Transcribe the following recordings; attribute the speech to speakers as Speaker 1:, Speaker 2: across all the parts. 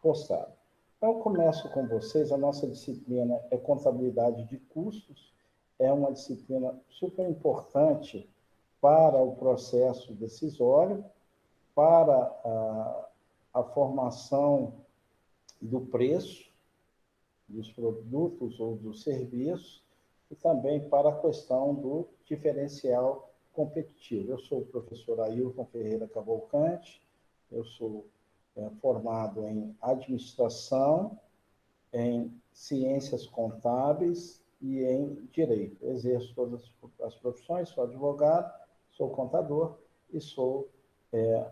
Speaker 1: postado. Então, eu começo com vocês. A nossa disciplina é Contabilidade de Custos. É uma disciplina super importante para o processo decisório, para a formação do preço dos produtos ou dos serviços e também para a questão do diferencial competitivo. Eu sou o professor Ailton Ferreira Cavalcante, eu sou formado em administração, em ciências contábeis e em direito. Exerço todas as profissões, sou advogado, sou contador e sou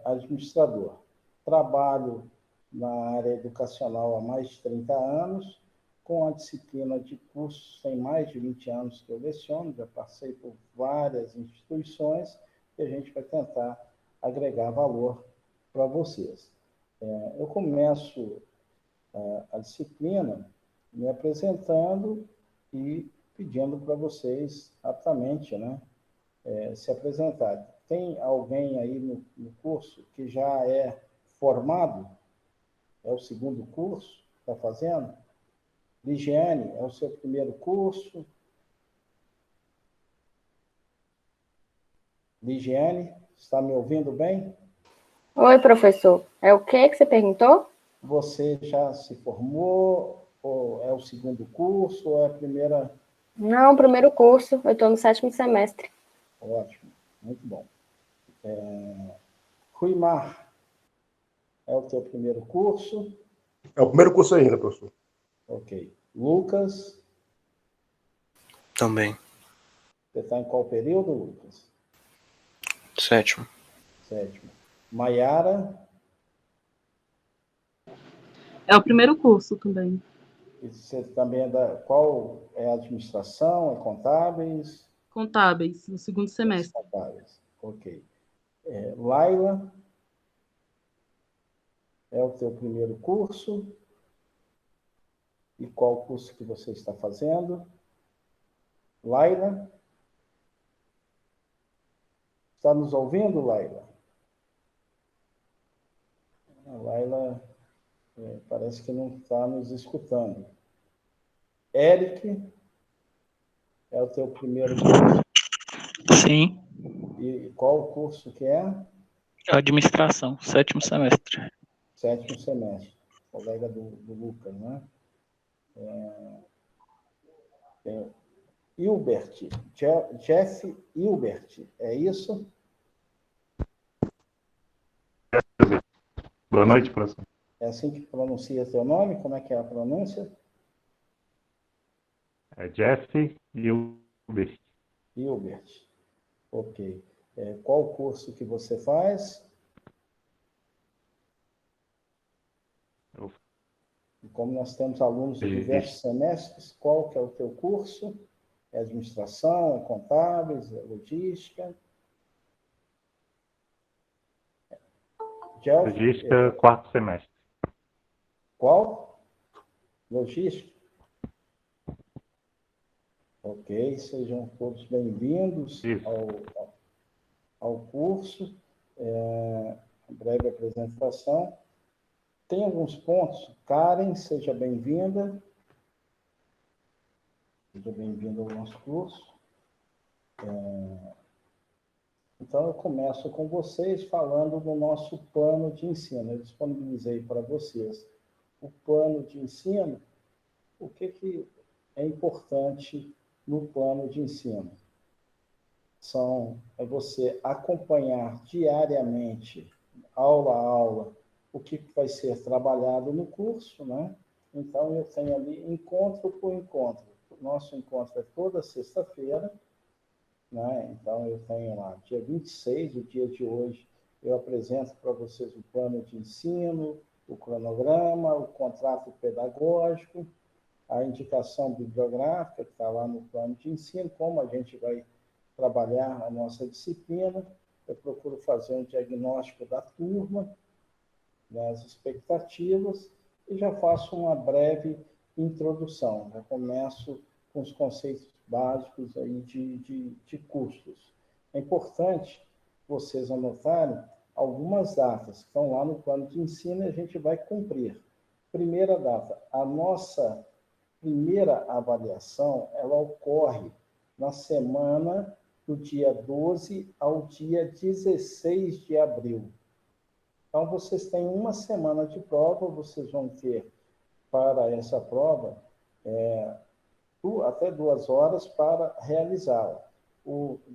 Speaker 1: administrador. Trabalho na área educacional há mais de 30 anos, com a disciplina de cursos, tem mais de 20 anos que eu leciono, já passei por várias instituições e a gente vai tentar agregar valor para vocês. Eu começo a disciplina me apresentando e pedindo para vocês rapidamente, né, se apresentarem. Tem alguém aí no curso que já é formado? É o segundo curso que está fazendo? Ligiane, é o seu primeiro curso? Ligiane, está me ouvindo bem?
Speaker 2: Oi, professor. É o que você perguntou?
Speaker 1: Você já se formou? Ou é o segundo curso? Ou é a primeira?
Speaker 2: Não, primeiro curso. Eu estou no 7º semestre.
Speaker 1: Ótimo, muito bom. Ruimar, é o teu primeiro curso?
Speaker 3: É o primeiro curso ainda, professor.
Speaker 1: Ok. Lucas?
Speaker 4: Também.
Speaker 1: Você está em qual período, Lucas?
Speaker 4: 7º.
Speaker 1: 7º. Maiara?
Speaker 5: É o primeiro curso também.
Speaker 1: E você também é da... Qual é a administração? É contábeis?
Speaker 5: Contábeis, no 2º semestre.
Speaker 1: Contábeis, ok. Laila? É o teu primeiro curso? E qual curso que você está fazendo? Laila? Está nos ouvindo, Laila? A Laila parece que não está nos escutando. Eric? É o teu primeiro curso?
Speaker 6: Sim.
Speaker 1: E qual o curso que é?
Speaker 6: Administração, 7º semestre.
Speaker 1: 7º semestre. Colega do Lucas, né? Hilbert. Jeff Hilbert, é isso?
Speaker 7: Boa noite, professor.
Speaker 1: É assim que pronuncia seu nome? Como é que é a pronúncia?
Speaker 7: É Jeff Hilbert.
Speaker 1: Hilbert. Ok. Qual o curso que você faz? E como nós temos alunos de diversos semestres, qual que é o teu curso? É administração, é contábeis, é logística? Jeff,
Speaker 7: Logística, 4º semestre.
Speaker 1: Qual? Logística? Ok, sejam todos bem-vindos ao curso. Breve apresentação. Tem alguns pontos. Karen, seja bem-vinda. Seja bem-vinda ao nosso curso. Então, eu começo com vocês falando do nosso plano de ensino. Eu disponibilizei para vocês o plano de ensino. O que é importante no plano de ensino? É você acompanhar diariamente, aula a aula, o que vai ser trabalhado no curso, né? Então, eu tenho ali encontro por encontro. O nosso encontro é toda sexta-feira, né? Então, eu tenho lá, dia 26, o dia de hoje, eu apresento para vocês o plano de ensino, o cronograma, o contrato pedagógico, a indicação bibliográfica, que está lá no plano de ensino, como a gente vai trabalhar a nossa disciplina. Eu procuro fazer um diagnóstico da turma, das expectativas, e já faço uma breve introdução. Já começo com os conceitos básicos aí de custos. É importante vocês anotarem algumas datas que estão lá no plano de ensino e a gente vai cumprir. Primeira data. A nossa primeira avaliação, ela ocorre na semana do dia 12 ao dia 16 de abril. Então, vocês têm uma semana de prova, vocês vão ter para essa prova até 2 horas para realizá-la.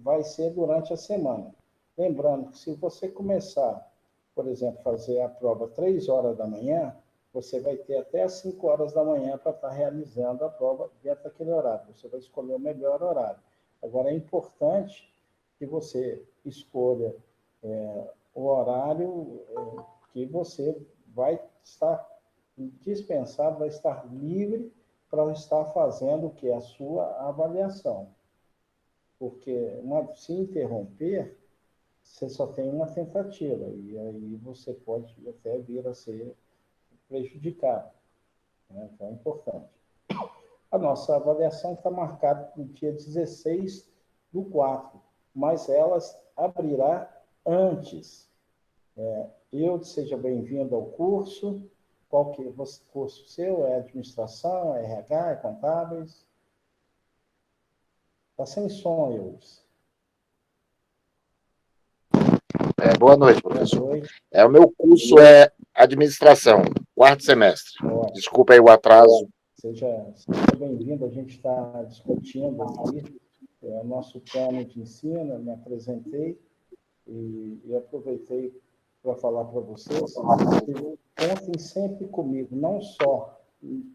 Speaker 1: Vai ser durante a semana. Lembrando que se você começar, por exemplo, fazer a prova 3 horas da manhã, você vai ter até às 5 horas da manhã para estar realizando a prova dentro daquele horário. Você vai escolher o melhor horário. Agora, é importante que você escolha o horário que você vai estar dispensado, vai estar livre para estar fazendo o que? A sua avaliação. Porque se interromper, você só tem uma tentativa, e aí você pode até vir a ser prejudicado. Né? Então, é importante. A nossa avaliação está marcada para o dia 16/4, mas ela abrirá antes. Seja bem-vindo ao curso. Qual que é o curso seu? É administração, é RH, é contábeis? Está sem som, Eudes.
Speaker 8: Boa noite, professor.
Speaker 1: Boa noite.
Speaker 8: O meu curso é administração, 4º semestre.
Speaker 1: Ótimo.
Speaker 8: Desculpa aí o atraso.
Speaker 1: Seja bem-vindo. A gente está discutindo aqui o nosso plano de ensino. Eu me apresentei e aproveitei para falar para vocês. Contem sempre comigo, não só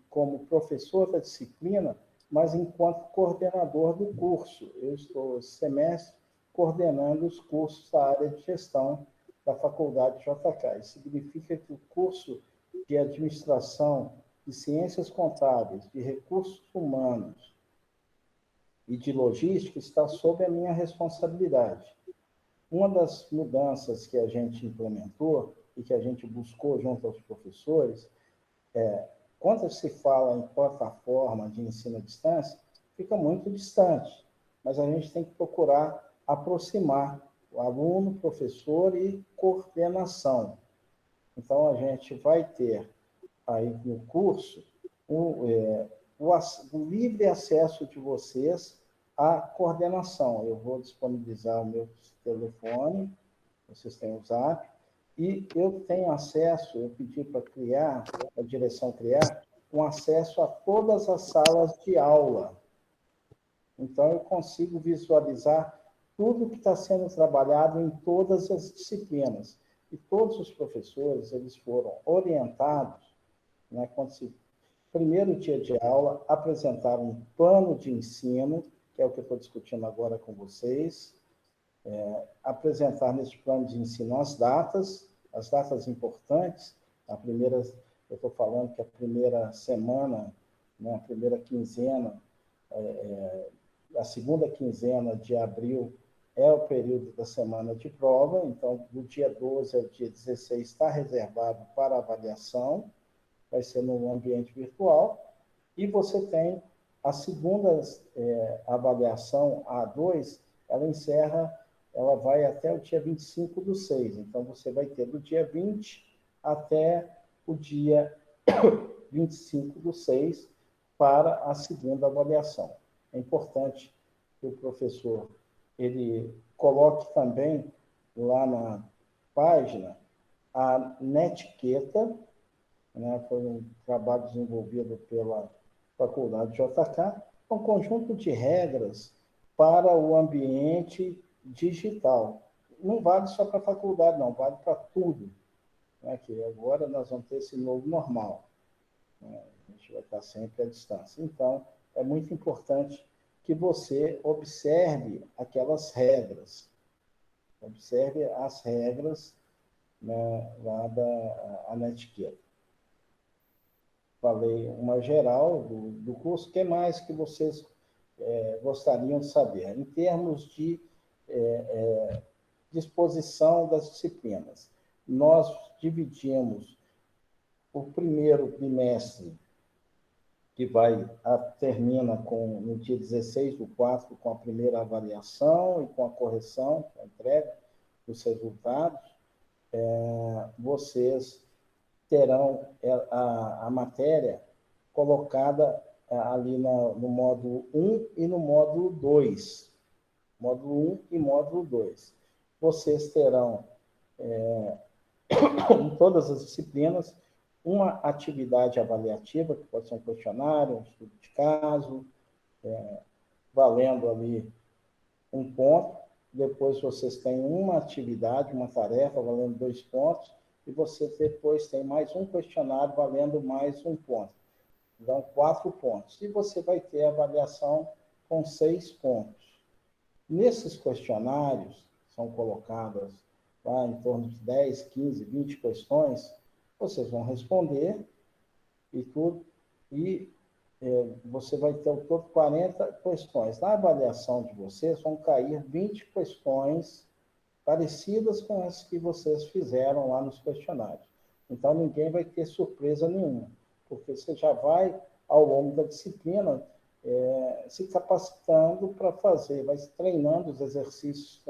Speaker 1: como professor da disciplina, mas enquanto coordenador do curso. Eu estou esse semestre coordenando os cursos da área de gestão da Faculdade JK. Isso significa que o curso de administração, de ciências contábeis, de recursos humanos e de logística está sob a minha responsabilidade. Uma das mudanças que a gente implementou e que a gente buscou junto aos professores quando se fala em plataforma de ensino à distância, fica muito distante, mas a gente tem que procurar aproximar o aluno, professor e coordenação. Então, a gente vai ter aí no curso o livre acesso de vocês à coordenação. Eu vou disponibilizar o meu telefone, vocês têm o Zap, e eu tenho acesso, eu pedi para a direção criar, um acesso a todas as salas de aula. Então, eu consigo visualizar tudo que está sendo trabalhado em todas as disciplinas. E todos os professores, eles foram orientados, né, primeiro dia de aula, apresentaram um plano de ensino, que é o que eu estou discutindo agora com vocês, apresentar nesse plano de ensino as datas importantes. Eu estou falando que a primeira semana, né, a primeira quinzena, a segunda quinzena de abril é o período da semana de prova, então, do dia 12 ao dia 16 está reservado para avaliação, vai ser no ambiente virtual, e você tem a segunda avaliação, a A2, ela vai até o dia 25/6, então você vai ter do dia 20 até o dia 25/6 para a segunda avaliação. É importante que o professor ele coloque também lá na página a netiqueta, né? Foi um trabalho desenvolvido pela Faculdade JK, um conjunto de regras para o ambiente digital. Não vale só para a faculdade, não, vale para tudo. Né? Que agora nós vamos ter esse novo normal. Né? A gente vai estar sempre à distância. Então, é muito importante que você observe aquelas regras. Observe as regras, né, lá da netiqueta. Falei uma geral do curso. O que mais que vocês gostariam de saber? Em termos de disposição das disciplinas, nós dividimos o primeiro bimestre, que termina no dia 16/4, com a primeira avaliação e com a correção, a entrega dos resultados. Vocês terão a matéria colocada ali no módulo 1 e no módulo 2. Módulo 1 e módulo 2. Vocês terão, em todas as disciplinas, uma atividade avaliativa, que pode ser um questionário, um estudo de caso, valendo ali um ponto. Depois vocês têm uma atividade, uma tarefa, valendo 2 pontos. E você depois tem mais um questionário, valendo mais um ponto. Então, 4 pontos. E você vai ter a avaliação com 6 pontos. Nesses questionários, são colocadas lá em torno de 10, 15, 20 questões, vocês vão responder e tudo, e você vai ter ao todo 40 questões. Na avaliação de vocês, vão cair 20 questões parecidas com as que vocês fizeram lá nos questionários. Então, ninguém vai ter surpresa nenhuma, porque você já vai, ao longo da disciplina, se capacitando para fazer, vai treinando os exercícios,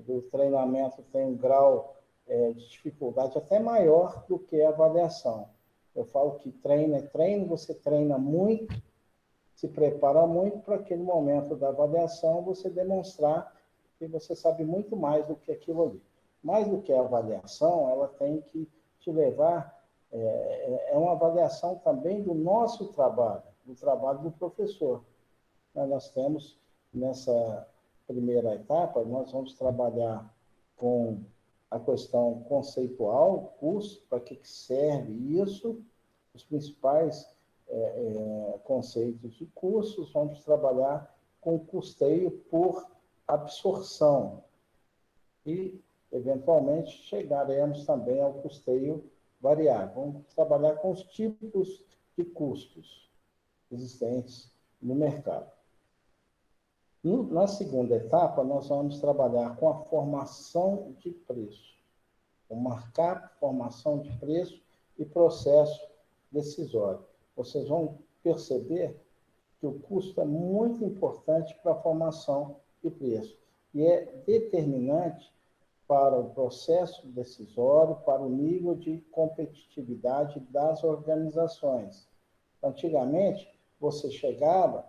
Speaker 1: do treinamento tem um grau de dificuldade até maior do que a avaliação. Eu falo que treino é treino, você treina muito, se prepara muito para aquele momento da avaliação você demonstrar que você sabe muito mais do que aquilo ali. Mais do que a avaliação, ela tem que te levar, uma avaliação também do nosso trabalho, do trabalho do professor. Nós temos, nessa primeira etapa, nós vamos trabalhar com a questão conceitual, curso, para que serve isso, os principais conceitos de cursos, vamos trabalhar com custeio por absorção e, eventualmente, chegaremos também ao custeio variável. Vamos trabalhar com os tipos de custos existentes no mercado. Na segunda etapa, nós vamos trabalhar com a formação de preço, o markup, formação de preço e processo decisório. Vocês vão perceber que o custo é muito importante para a formação de preço e é determinante para o processo decisório, para o nível de competitividade das organizações. Antigamente, você chegava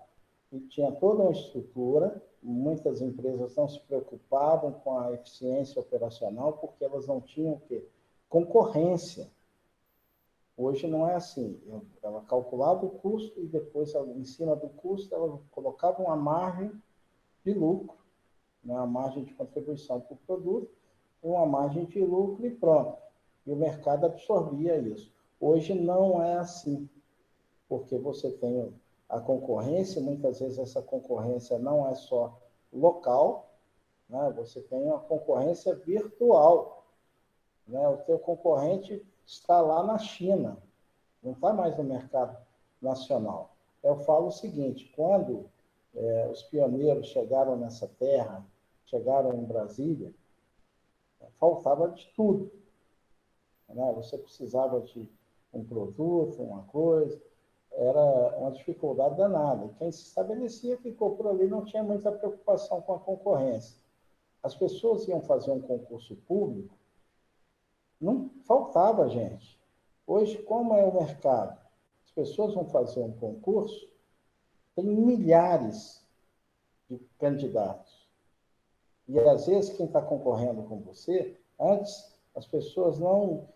Speaker 1: e tinha toda uma estrutura, muitas empresas não se preocupavam com a eficiência operacional porque elas não tinham o quê? Concorrência. Hoje não é assim. Ela calculava o custo e depois, em cima do custo, ela colocava uma margem de lucro, né? Uma margem de contribuição para o produto, uma margem de lucro e pronto. E o mercado absorvia isso. Hoje não é assim, porque você tem a concorrência, muitas vezes essa concorrência não é só local, né? Você tem uma concorrência virtual, né? O teu concorrente está lá na China, não está mais no mercado nacional. Eu falo o seguinte, quando os pioneiros chegaram nessa terra, chegaram em Brasília, faltava de tudo, né? Você precisava de um produto, uma coisa, era uma dificuldade danada. Quem se estabelecia ficou por ali, não tinha muita preocupação com a concorrência. As pessoas iam fazer um concurso público, não faltava gente. Hoje, como é o mercado? As pessoas vão fazer um concurso, tem milhares de candidatos. E, às vezes, quem está concorrendo com você, antes as pessoas não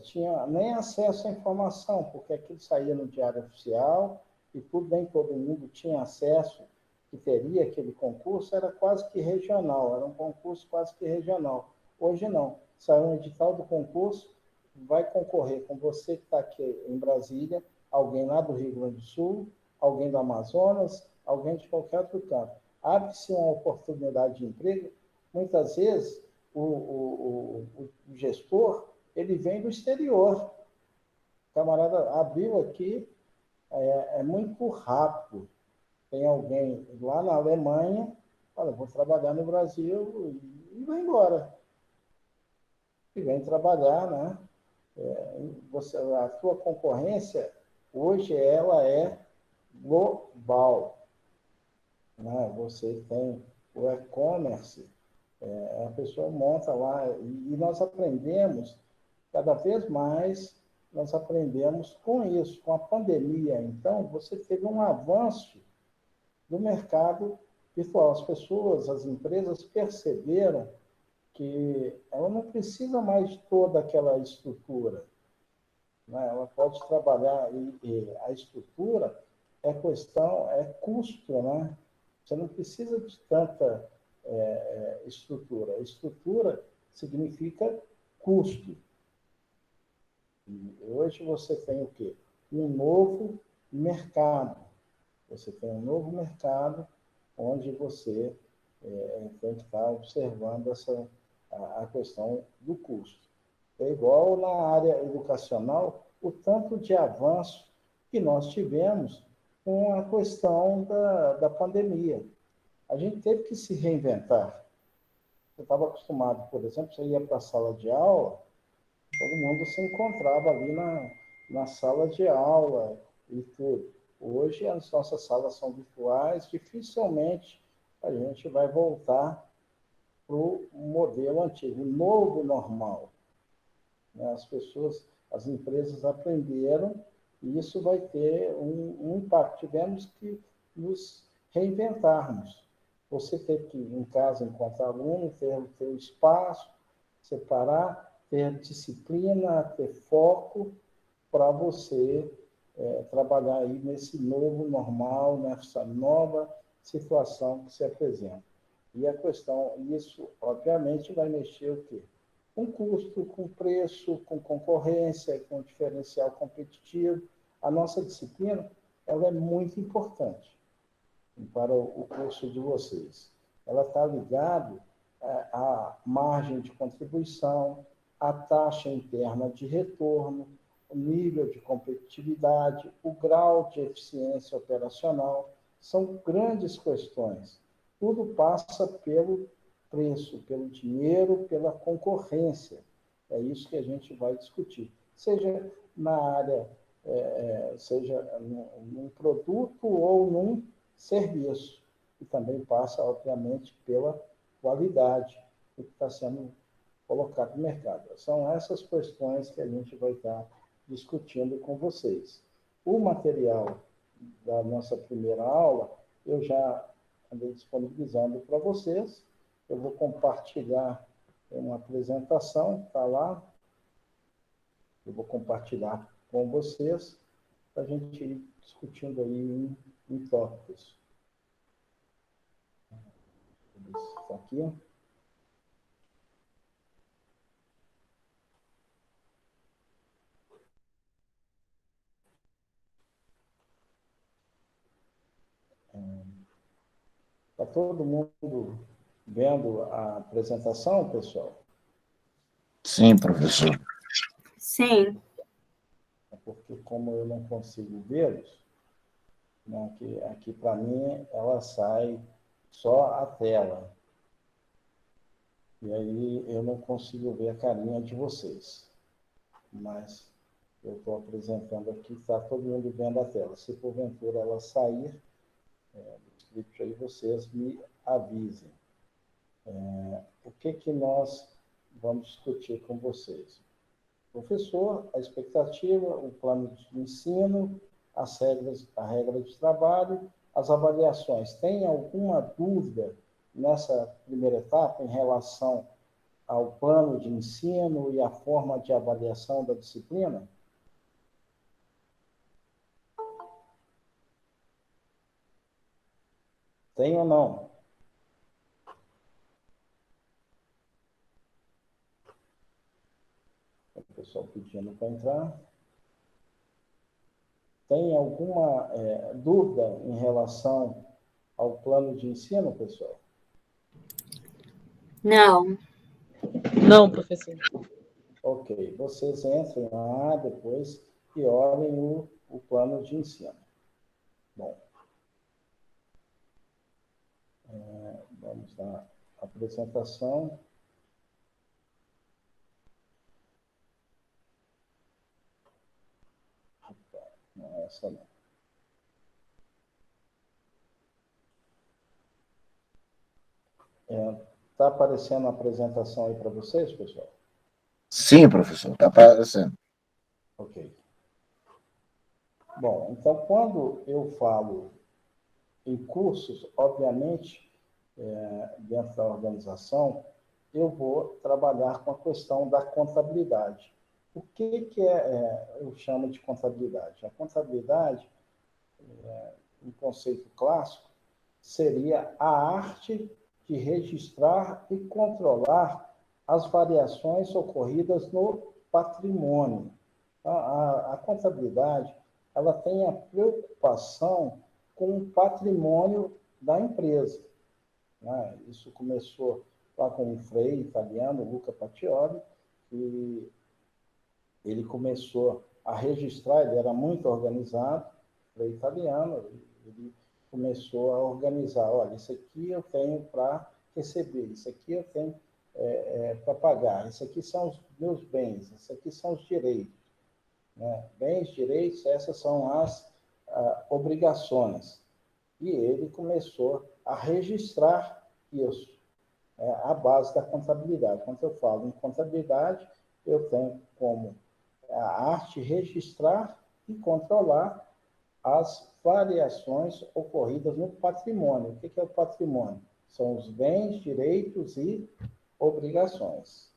Speaker 1: tinham nem acesso à informação, porque aquilo saía no Diário Oficial e tudo, nem todo mundo tinha acesso, que teria aquele concurso, era quase que regional, era um concurso quase que regional. Hoje não. Saiu um edital do concurso, vai concorrer com você que está aqui em Brasília, alguém lá do Rio Grande do Sul, alguém do Amazonas, alguém de qualquer outro canto. Abre-se uma oportunidade de emprego, muitas vezes o gestor, ele vem do exterior. O camarada abriu aqui, é muito rápido. Tem alguém lá na Alemanha, fala, vou trabalhar no Brasil e vai embora. E vem trabalhar, né? A sua concorrência, hoje, ela é global. Né? Você tem o e-commerce, a pessoa monta lá, e nós aprendemos cada vez mais nós aprendemos com isso, com a pandemia. Então, você teve um avanço do mercado virtual. As pessoas, as empresas perceberam que ela não precisa mais de toda aquela estrutura, né? Ela pode trabalhar, e a estrutura é questão, é custo, né? Você não precisa de tanta estrutura. Estrutura significa custo. E hoje você tem o quê? Um novo mercado. Você tem um novo mercado onde você tem que estar observando a questão do custo. É igual na área educacional, o tanto de avanço que nós tivemos com a questão da pandemia. A gente teve que se reinventar. Você estava acostumado, por exemplo, você ia para a sala de aula, todo mundo se encontrava ali na sala de aula e tudo. Hoje, as nossas salas são virtuais, dificilmente a gente vai voltar para o modelo antigo, o novo normal. As pessoas, as empresas aprenderam e isso vai ter um impacto. Tivemos que nos reinventarmos. Você teve que, em casa, encontrar aluno, ter o seu espaço, separar, ter disciplina, ter foco para você trabalhar aí nesse novo normal, nessa nova situação que se apresenta. E a questão, isso, obviamente, vai mexer o quê? Com custo, com preço, com concorrência, com diferencial competitivo. A nossa disciplina, ela é muito importante para o curso de vocês. Ela está ligada à margem de contribuição, à taxa interna de retorno, o nível de competitividade, o grau de eficiência operacional. São grandes questões. Tudo passa pelo preço, pelo dinheiro, pela concorrência. É isso que a gente vai discutir. Seja na área, seja num produto ou num serviço. E também passa, obviamente, pela qualidade do que está sendo colocado no mercado. São essas questões que a gente vai estar discutindo com vocês. O material da nossa primeira aula, eu já andei disponibilizando para vocês. Eu vou compartilhar uma apresentação, está lá. Eu vou compartilhar com vocês para a gente ir discutindo aí em tópicos. Isso aqui. Está todo mundo vendo a apresentação, pessoal?
Speaker 8: Sim, professor.
Speaker 2: Sim.
Speaker 1: É porque, como eu não consigo vê-los, né, aqui para mim, ela sai só a tela. E aí eu não consigo ver a carinha de vocês. Mas eu estou apresentando aqui, está todo mundo vendo a tela. Se porventura ela sair do script aí, vocês me avisem. O que nós vamos discutir com vocês? Professor, a expectativa, o plano de ensino, as regras, a regra de trabalho, as avaliações. Tem alguma dúvida nessa primeira etapa em relação ao plano de ensino e a forma de avaliação da disciplina? Tem ou não? O pessoal pedindo para entrar. Tem alguma dúvida em relação ao plano de ensino, pessoal?
Speaker 2: Não.
Speaker 5: Não, professor.
Speaker 1: Ok, vocês entrem lá depois e olhem o plano de ensino. Bom, vamos na apresentação. Opa, não é essa não. Está aparecendo a apresentação aí para vocês, pessoal?
Speaker 8: Sim, professor, está aparecendo.
Speaker 1: Ok. Bom, então, quando eu falo em cursos, obviamente, dentro da organização, eu vou trabalhar com a questão da contabilidade. O que eu chamo de contabilidade? A contabilidade, um conceito clássico, seria a arte de registrar e controlar as variações ocorridas no patrimônio. A contabilidade, ela tem a preocupação com o patrimônio da empresa, né? Isso começou lá com um frei italiano, Luca Pacioli, e ele começou a registrar, ele era muito organizado, frei italiano, ele começou a organizar, olha, isso aqui eu tenho para receber, isso aqui eu tenho para pagar, isso aqui são os meus bens, isso aqui são os direitos, né? Bens, direitos, essas são as obrigações. E ele começou a registrar isso, a base da contabilidade. Quando eu falo em contabilidade, eu tenho como a arte registrar e controlar as variações ocorridas no patrimônio. O que é o patrimônio? São os bens, direitos e obrigações.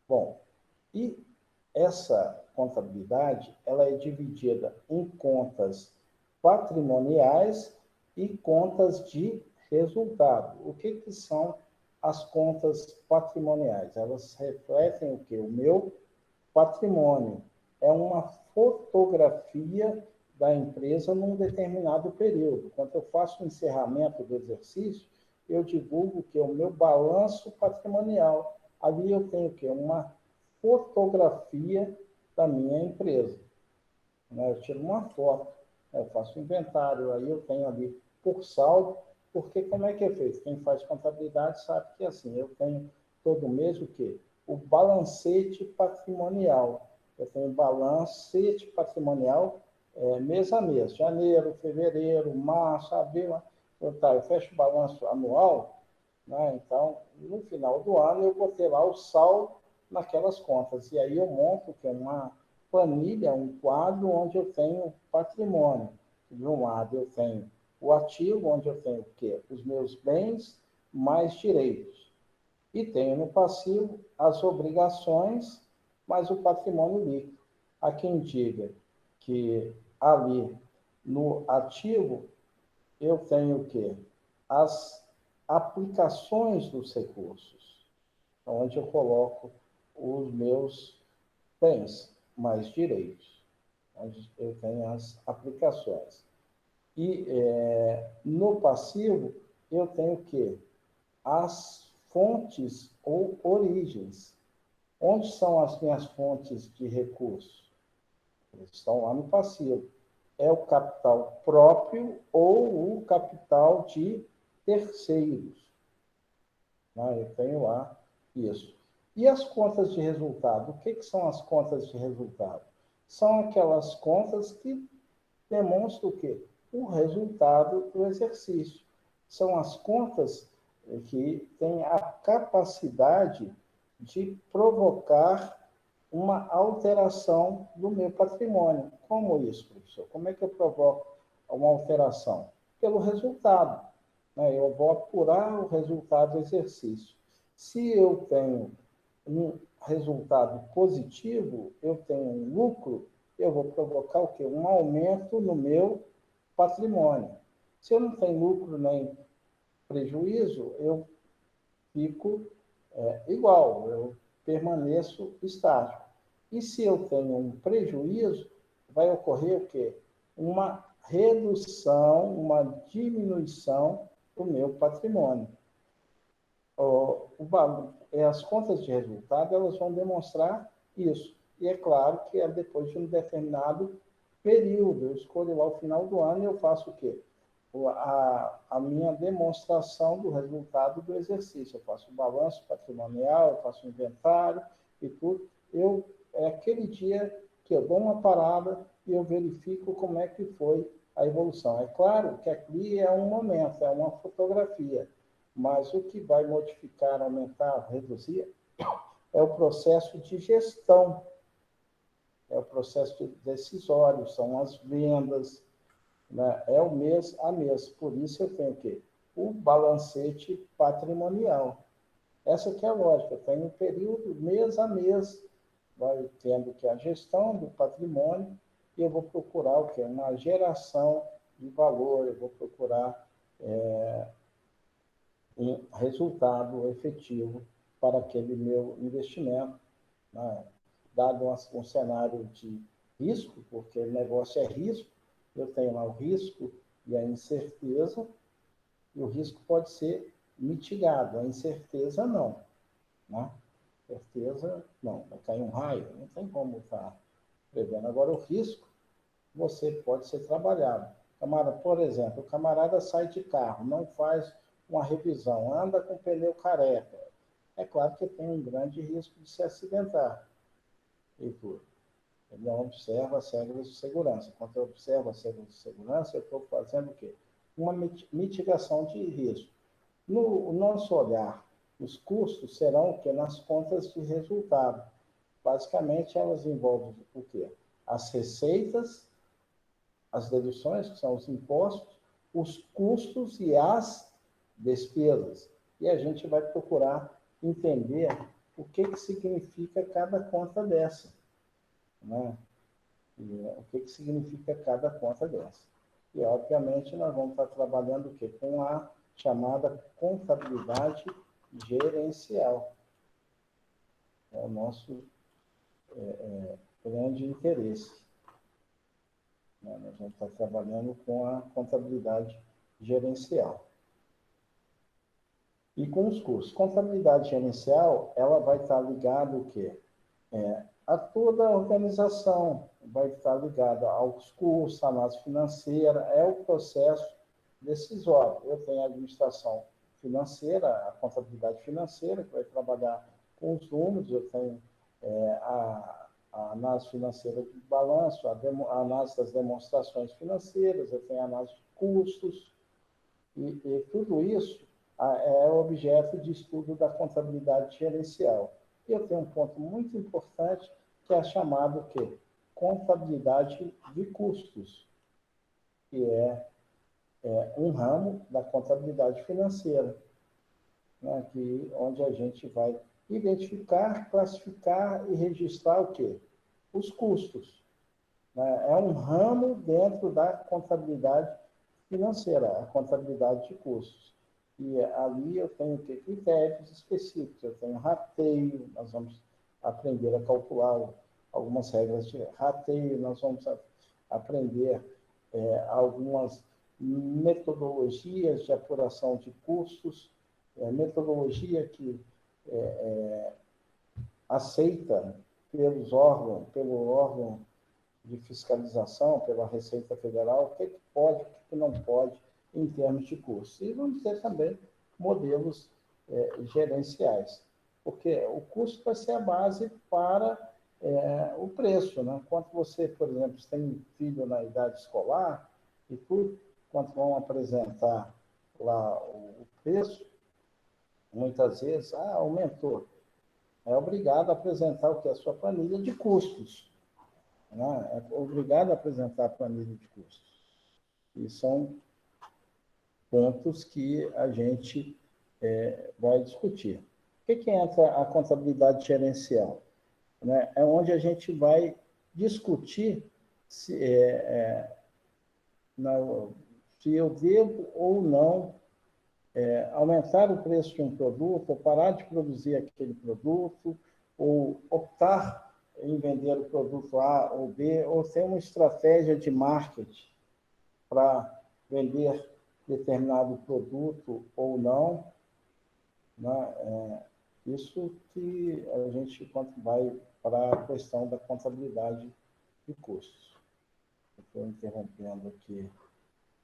Speaker 1: Bom, e essa contabilidade, ela é dividida em contas patrimoniais e contas de resultado. O que são as contas patrimoniais? Elas refletem o quê? O meu patrimônio. É uma fotografia da empresa num determinado período. Quando eu faço o encerramento do exercício, eu divulgo que é o meu balanço patrimonial. Ali eu tenho o quê? Uma fotografia da minha empresa, né? Eu tiro uma foto, eu faço um inventário, aí eu tenho ali por saldo, porque como é que é feito? Quem faz contabilidade sabe que assim, eu tenho todo mês o quê? O balancete patrimonial. Eu tenho balancete patrimonial mês a mês, janeiro, fevereiro, março, abril, eu fecho o balanço anual, né? Então, no final do ano, eu vou ter lá o saldo naquelas contas. E aí eu monto que é uma planilha, um quadro onde eu tenho patrimônio. De um lado eu tenho o ativo, onde eu tenho o quê? Os meus bens mais direitos. E tenho no passivo as obrigações mais o patrimônio líquido. Há quem diga que ali no ativo eu tenho o quê? As aplicações dos recursos, onde eu coloco os meus bens mais direitos, onde eu tenho as aplicações. E no passivo, eu tenho o quê? As fontes ou origens. Onde são as minhas fontes de recursos? Eles estão lá no passivo. É o capital próprio ou o capital de terceiros. Eu tenho lá isso. E as contas de resultado? O que são as contas de resultado? São aquelas contas que demonstram o quê? O resultado do exercício. São as contas que têm a capacidade de provocar uma alteração do meu patrimônio. Como isso, professor? Como é que eu provoco uma alteração? Pelo resultado, né? Eu vou apurar o resultado do exercício. Se eu tenho um resultado positivo, eu tenho um lucro, eu vou provocar o quê? Um aumento no meu patrimônio. Se eu não tenho lucro nem prejuízo, eu fico igual, eu permaneço estático. E se eu tenho um prejuízo, vai ocorrer o quê? Uma redução, uma diminuição do meu patrimônio. As contas de resultado, elas vão demonstrar isso. E é claro que é depois de um determinado período. Eu escolho lá o final do ano e eu faço o quê? A minha demonstração do resultado do exercício. Eu faço o balanço patrimonial, eu faço o inventário e tudo. É aquele dia que eu dou uma parada e eu verifico como é que foi a evolução. É claro que aqui é um momento, é uma fotografia, mas o que vai modificar, aumentar, reduzir é o processo de gestão é o processo decisório, são as vendas, né? É o mês a mês. Por isso eu tenho o quê? O balancete patrimonial. Essa que é a lógica. Tem um período, mês a mês, vai tendo que a gestão do patrimônio, e eu vou procurar o quê? Uma geração de valor, eu vou procurar um resultado efetivo para aquele meu investimento, né? Dado um cenário de risco, porque o negócio é risco, eu tenho lá o risco e a incerteza, e o risco pode ser mitigado, a incerteza não, né? Certeza não, vai cair um raio, não tem como estar prevendo. Agora, o risco, você pode ser trabalhado. Camarada, por exemplo, o camarada sai de carro, não faz uma revisão, anda com pneu careca. É claro que tem um grande risco de se acidentar. E tudo. Ele não observa as regras de segurança. Quando eu observo as regras de segurança, eu estou fazendo o quê? Uma mitigação de risco. No nosso olhar, os custos serão o quê? Nas contas de resultado. Basicamente, elas envolvem o quê? As receitas, as deduções, que são os impostos, os custos e as despesas. E a gente vai procurar entender o que significa cada conta dessa, né? E o que significa cada conta dessa. E, obviamente, nós vamos estar trabalhando o quê? Com a chamada contabilidade gerencial. É o nosso grande interesse. Nós vamos estar trabalhando com a contabilidade gerencial. E com os custos. Contabilidade gerencial, ela vai estar ligada o quê? A toda a organização, vai estar ligada aos custos, à análise financeira, é o processo decisório. Eu tenho a administração financeira, a contabilidade financeira, que vai trabalhar com os números, eu tenho a análise financeira de balanço, a análise das demonstrações financeiras, eu tenho a análise de custos, e tudo isso é objeto de estudo da contabilidade gerencial. E eu tenho um ponto muito importante, que é chamado o quê? Contabilidade de custos, que é um ramo da contabilidade financeira, né? Onde a gente vai identificar, classificar e registrar o quê? Os custos, né? É um ramo dentro da contabilidade financeira, a contabilidade de custos. E ali eu tenho critérios específicos, eu tenho rateio, nós vamos aprender a calcular algumas regras de rateio, nós vamos aprender algumas metodologias de apuração de custos, metodologia que aceita pelo órgão de fiscalização, pela Receita Federal, o que pode, o que não pode em termos de custos. E vamos ter também modelos gerenciais, porque o custo vai ser a base para o preço, né? Quando você, por exemplo, tem um filho na idade escolar e tudo, quando vão apresentar lá o preço, muitas vezes, aumentou. É obrigado a apresentar o que? A sua planilha de custos, né? É obrigado a apresentar a planilha de custos. E são pontos que a gente vai discutir. O que entra a contabilidade gerencial? Né? É onde a gente vai discutir se eu devo ou não aumentar o preço de um produto, ou parar de produzir aquele produto, ou optar em vender o produto A ou B, ou ter uma estratégia de marketing para vender determinado produto ou não, né? Isso que a gente vai para a questão da contabilidade de custos. Estou interrompendo aqui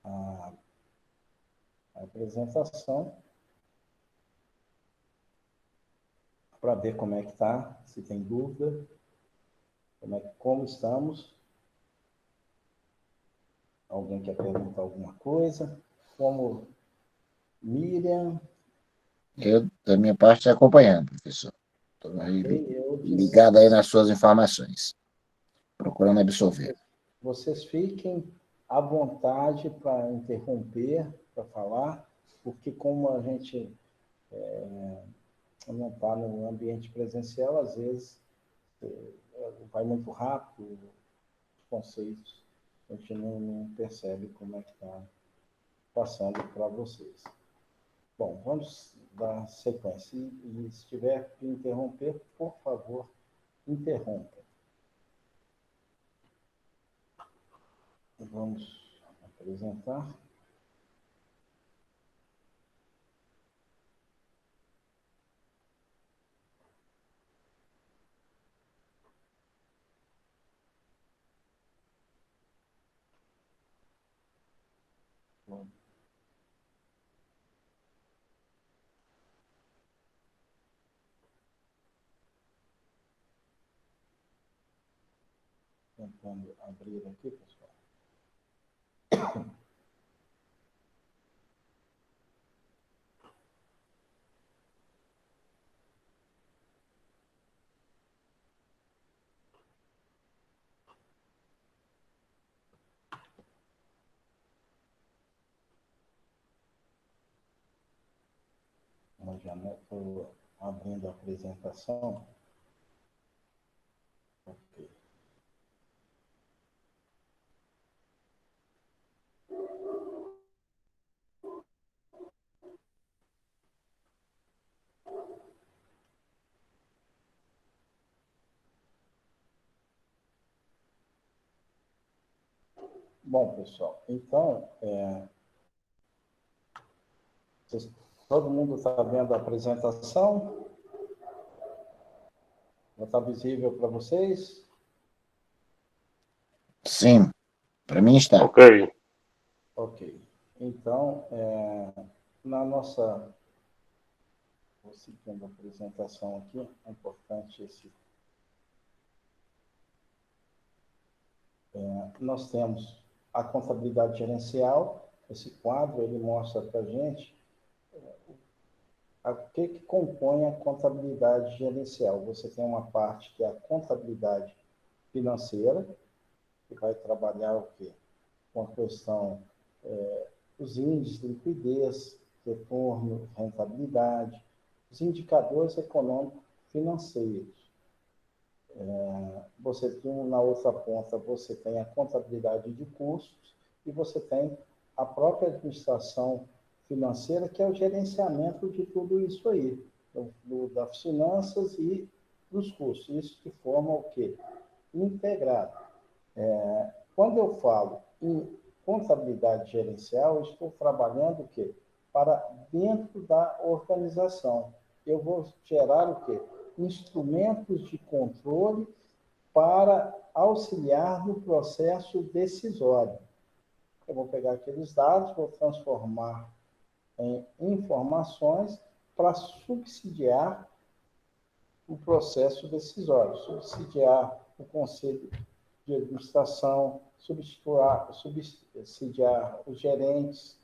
Speaker 1: a apresentação para ver como é que está, se tem dúvida, como estamos. Alguém quer perguntar alguma coisa? Como Miriam?
Speaker 8: Eu, da minha parte, acompanhando, professor. Estou aí ligado aí nas suas informações. procurando absorver.
Speaker 1: Vocês fiquem à vontade para interromper, para falar, porque como a gente não está no ambiente presencial, às vezes vai muito rápido os conceitos, a gente não percebe como é que está passando para vocês. Bom, vamos dar sequência. E se tiver que interromper, por favor, interrompa. Vamos apresentar. Bom. Tentando abrir aqui, pessoal. Eu já estou abrindo a apresentação. Ok. Bom, pessoal, então, todo mundo está vendo a apresentação? Já está visível para vocês?
Speaker 8: Sim, para mim está.
Speaker 3: Ok.
Speaker 1: Ok. Então, na nossa... Vou seguindo a apresentação aqui, é importante esse... nós temos a contabilidade gerencial. Esse quadro, ele mostra para a gente o que compõe a contabilidade gerencial. Você tem uma parte que é a contabilidade financeira, que vai trabalhar o quê? Com a questão dos índices de liquidez, retorno, rentabilidade, os indicadores econômicos financeiros. Você tem, na outra ponta, você tem a contabilidade de custos e você tem a própria administração financeira, que é o gerenciamento de tudo isso aí, das finanças e dos custos. Isso que forma o quê? Integrado. Quando eu falo em contabilidade gerencial, eu estou trabalhando o quê? Para dentro da organização. Eu vou gerar o quê? Instrumentos de controle para auxiliar no processo decisório. Eu vou pegar aqueles dados, vou transformar em informações para subsidiar o processo decisório, subsidiar o conselho de administração, subsidiar os gerentes,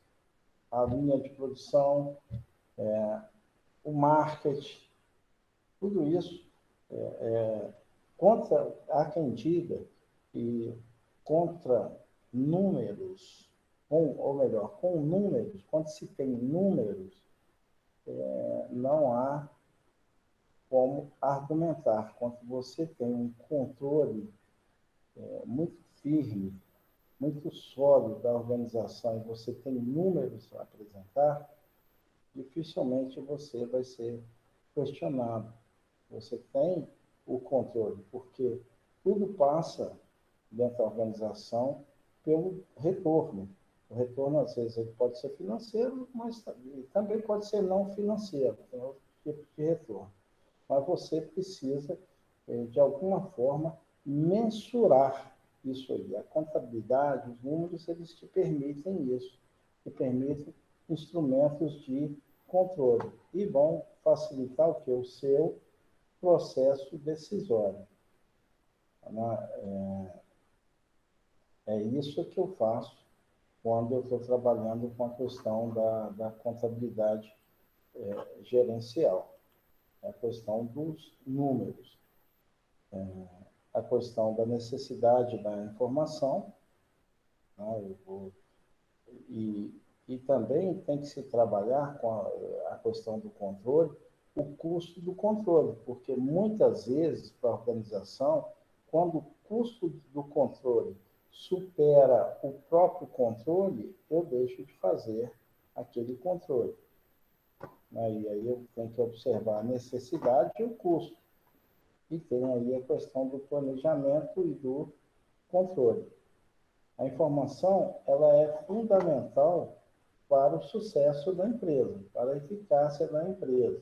Speaker 1: a linha de produção, o marketing, tudo isso há quem diga que contra números, ou melhor, com números, quando se tem números, não há como argumentar. Quando você tem um controle muito firme, muito sólido da organização, e você tem números a apresentar, dificilmente você vai ser questionado. Você tem o controle, porque tudo passa dentro da organização pelo retorno. O retorno, às vezes, ele pode ser financeiro, mas também pode ser não financeiro, tem outro tipo de retorno. Mas você precisa, de alguma forma, mensurar isso aí. A contabilidade, os números, eles te permitem isso, te permitem instrumentos de controle e vão facilitar o quê? O seu processo decisório. É isso que eu faço quando eu estou trabalhando com a questão da contabilidade gerencial, a questão dos números. a questão da necessidade da informação, né? E também tem que se trabalhar com a questão do controle, o custo do controle, porque muitas vezes, para a organização, quando o custo do controle supera o próprio controle, eu deixo de fazer aquele controle. E aí eu tenho que observar a necessidade e o custo. E tem aí a questão do planejamento e do controle. A informação ela é fundamental para o sucesso da empresa, para a eficácia da empresa.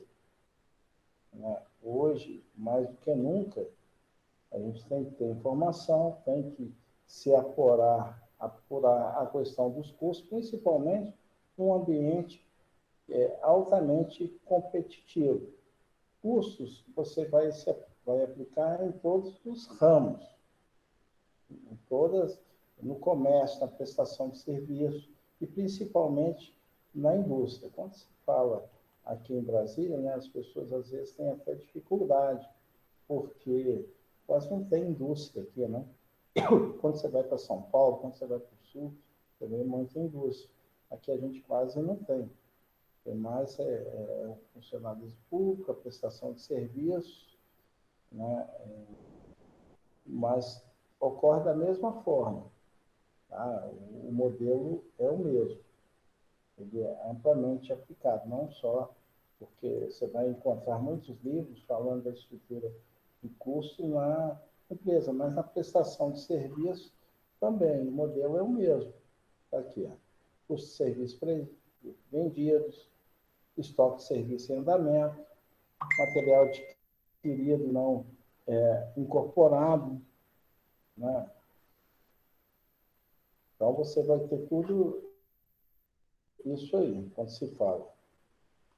Speaker 1: Hoje, mais do que nunca, a gente tem que ter informação, tem que se apurar a questão dos custos, principalmente num ambiente altamente competitivo. Custos você vai aplicar em todos os ramos, no comércio, na prestação de serviço e principalmente na indústria. Quando se fala aqui em Brasília, né, as pessoas às vezes têm até dificuldade, porque quase não tem indústria aqui, né? Quando você vai para São Paulo, quando você vai para o Sul, você vê muita indústria. Aqui a gente quase não tem. Tem mais o funcionalismo público, a prestação de serviços, né? Mas ocorre da mesma forma. Tá? O modelo é o mesmo. Ele é amplamente aplicado, não só porque você vai encontrar muitos livros falando da estrutura de custo na empresa, mas na prestação de serviço também. O modelo é o mesmo. Está aqui, ó. Custo de serviços vendidos, estoque de serviço em andamento, material adquirido não incorporado, né? Então, você vai ter tudo isso aí, quando se fala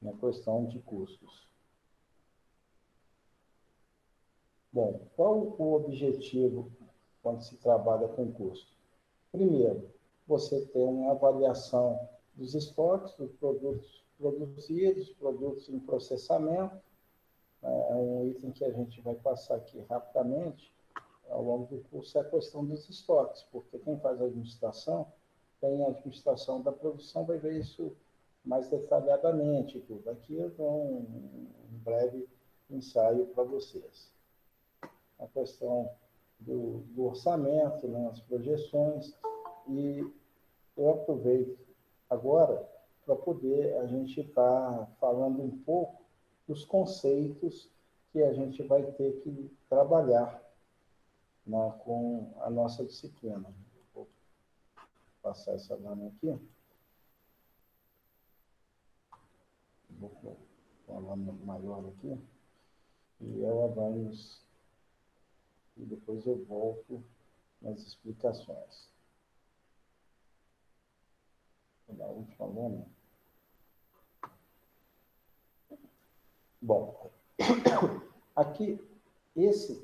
Speaker 1: na questão de custos. Bom, qual o objetivo quando se trabalha com custo? Primeiro, você tem uma avaliação dos estoques, dos produtos produzidos, produtos em processamento. É um item que a gente vai passar aqui rapidamente ao longo do curso, é a questão dos estoques, porque quem faz a administração, tem a administração da produção, vai ver isso mais detalhadamente. Tudo. Aqui eu dou um breve ensaio para vocês. A questão do orçamento, né, as projeções, e eu aproveito agora para poder a gente estar falando um pouco dos conceitos que a gente vai ter que trabalhar com a nossa disciplina. Vou passar essa lâmina aqui. Vou pôr uma lâmina maior aqui. E ela vai nos... E depois eu volto nas explicações. Vou dar a última lâmina. Bom, aqui,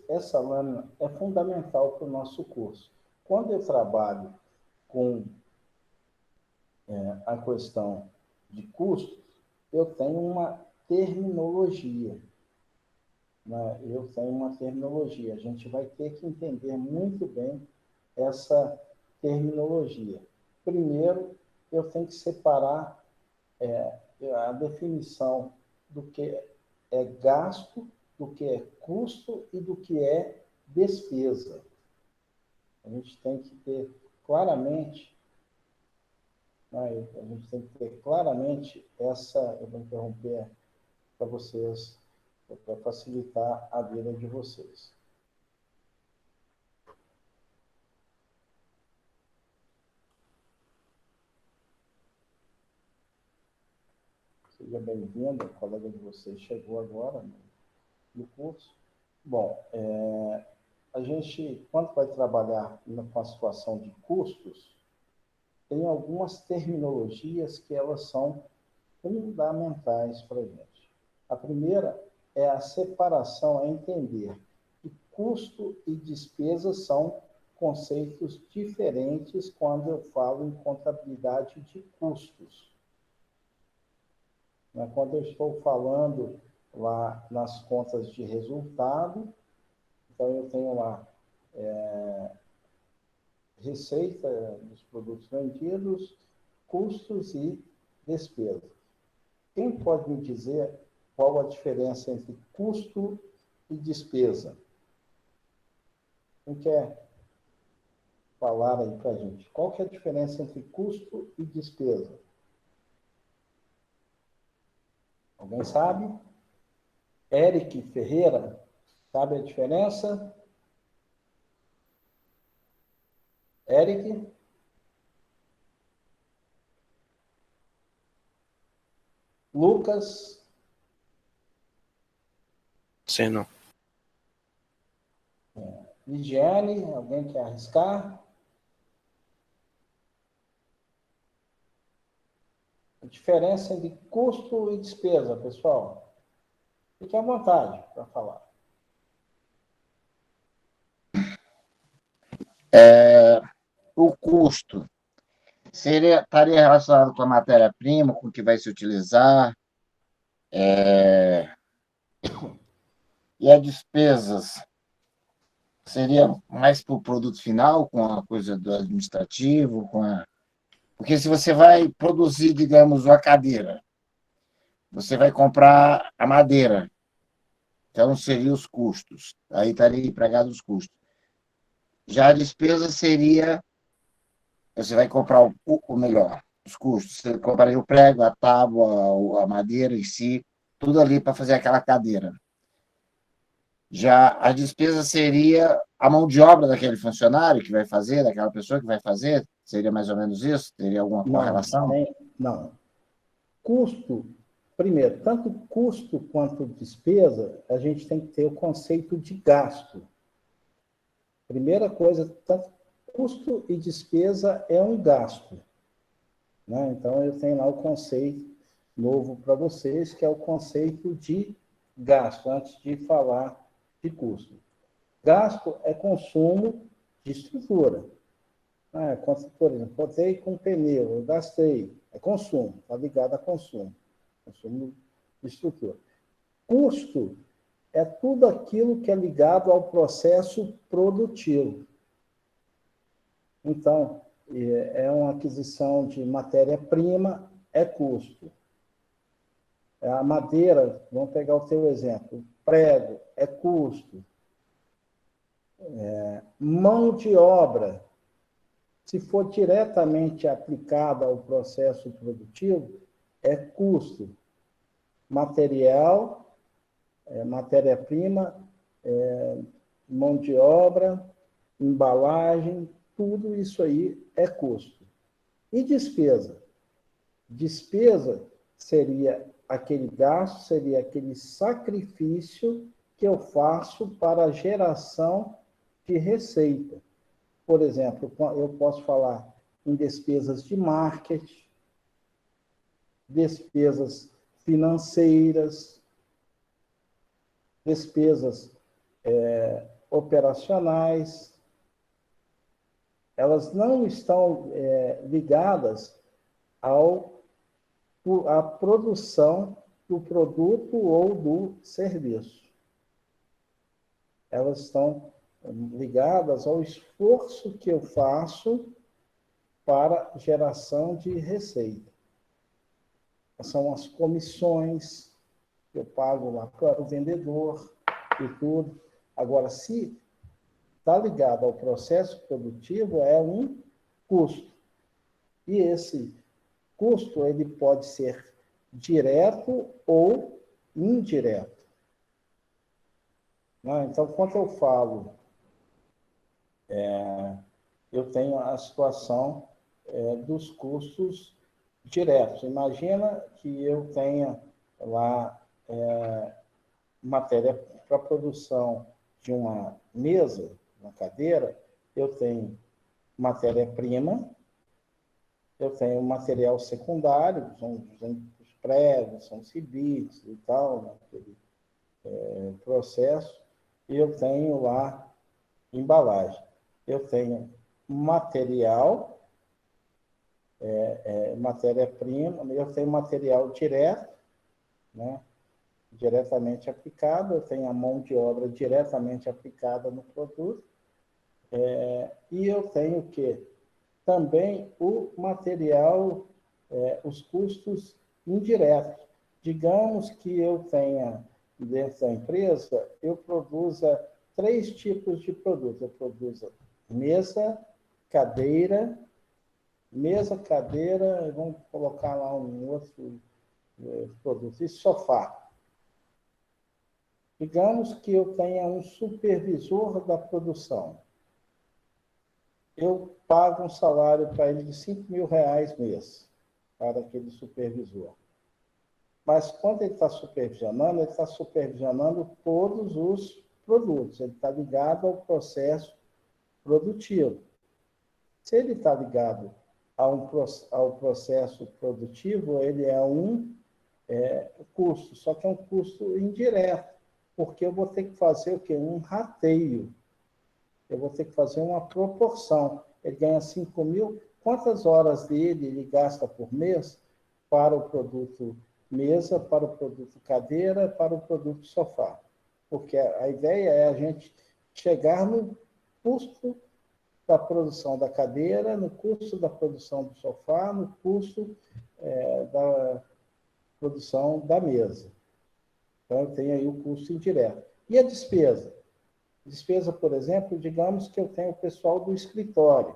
Speaker 1: essa lâmina é fundamental para o nosso curso. Quando eu trabalho com a questão de custos, eu tenho uma terminologia. Né? Eu tenho uma terminologia. A gente vai ter que entender muito bem essa terminologia. Primeiro, eu tenho que separar a definição do que é gasto, do que é custo e do que é despesa. A gente tem que ter claramente, né, essa... Eu vou interromper para vocês, para facilitar a vida de vocês. Seja bem-vindo, a colega de vocês chegou agora no curso. Bom, a gente, quando vai trabalhar com a situação de custos, tem algumas terminologias que elas são fundamentais para a gente. A primeira é a separação, é entender que custo e despesa são conceitos diferentes quando eu falo em contabilidade de custos. Quando eu estou falando lá nas contas de resultado, então eu tenho lá receita dos produtos vendidos, custos e despesas. Quem pode me dizer qual a diferença entre custo e despesa? Quem quer falar aí para a gente? Qual que é a diferença entre custo e despesa? Alguém sabe? Eric Ferreira, sabe a diferença? Eric? Lucas?
Speaker 4: Sei não.
Speaker 1: Ligiane, alguém quer arriscar? A diferença entre custo e despesa, pessoal. Fique à vontade para falar.
Speaker 8: O custo estaria relacionado com a matéria-prima, com o que vai se utilizar, e as despesas seria mais para o produto final, com a coisa do administrativo, porque se você vai produzir, digamos, uma cadeira, você vai comprar a madeira, então seriam os custos, aí estaria empregado os custos. Já a despesa seria, você vai comprar o melhor, os custos, você compraria o prego, a tábua, a madeira em si, tudo ali para fazer aquela cadeira. Já a despesa seria a mão de obra daquele funcionário que vai fazer, daquela pessoa que vai fazer, seria mais ou menos isso? Teria alguma correlação?
Speaker 1: Não. Custo, primeiro, tanto custo quanto despesa, a gente tem que ter o conceito de gasto. Primeira coisa, tanto custo e despesa é um gasto. Né? Então, eu tenho lá o conceito novo para vocês, que é o conceito de gasto, antes de falar de custo. Gasto é consumo de estrutura. Por exemplo, botei com pneu, eu gastei. É consumo, está ligado a consumo. Consumo de estrutura. Custo é tudo aquilo que é ligado ao processo produtivo. Então, é uma aquisição de matéria-prima, é custo. A madeira, vamos pegar o teu exemplo, prego, é custo. Mão de obra, se for diretamente aplicada ao processo produtivo, é custo. Material, matéria-prima, mão de obra, embalagem, tudo isso aí é custo. E despesa? Despesa seria aquele gasto, seria aquele sacrifício que eu faço para a geração de receita. Por exemplo, eu posso falar em despesas de marketing, despesas financeiras, despesas operacionais. Elas não estão ligadas à produção do produto ou do serviço. Elas estão ligadas ao esforço que eu faço para geração de receita. São as comissões que eu pago lá para o vendedor e tudo. Agora, se está ligado ao processo produtivo, é um custo. E esse custo ele pode ser direto ou indireto. Então, quando eu falo, eu tenho a situação dos custos diretos. Imagina que eu tenha lá matéria para produção de uma mesa, uma cadeira, eu tenho matéria-prima, eu tenho material secundário, são os pregos, são os cibites e tal, naquele processo, e eu tenho lá embalagem. Eu tenho material, matéria-prima, eu tenho material direto, né? Diretamente aplicado, eu tenho a mão de obra diretamente aplicada no produto, E eu tenho o quê? Também o material, os custos indiretos. Digamos que eu tenha, dentro da empresa, eu produza 3 tipos de produto. Eu produzo mesa, cadeira, vamos colocar lá um outro produto, e sofá. Digamos que eu tenha um supervisor da produção. Eu pago um salário para ele de R$ 5.000 mês, para aquele supervisor. Mas quando ele está supervisionando todos os produtos, ele está ligado ao processo produtivo. Se ele está ligado ao processo produtivo, ele é um custo, só que é um custo indireto, porque eu vou ter que fazer o quê? Um rateio. Eu vou ter que fazer uma proporção. Ele ganha 5.000, quantas horas dele ele gasta por mês para o produto mesa, para o produto cadeira, para o produto sofá? Porque a ideia é a gente chegar no custo da produção da cadeira, no custo da produção do sofá, no custo da produção da mesa. Então, tem aí o custo indireto. E a despesa? Despesa, por exemplo, digamos que eu tenho o pessoal do escritório.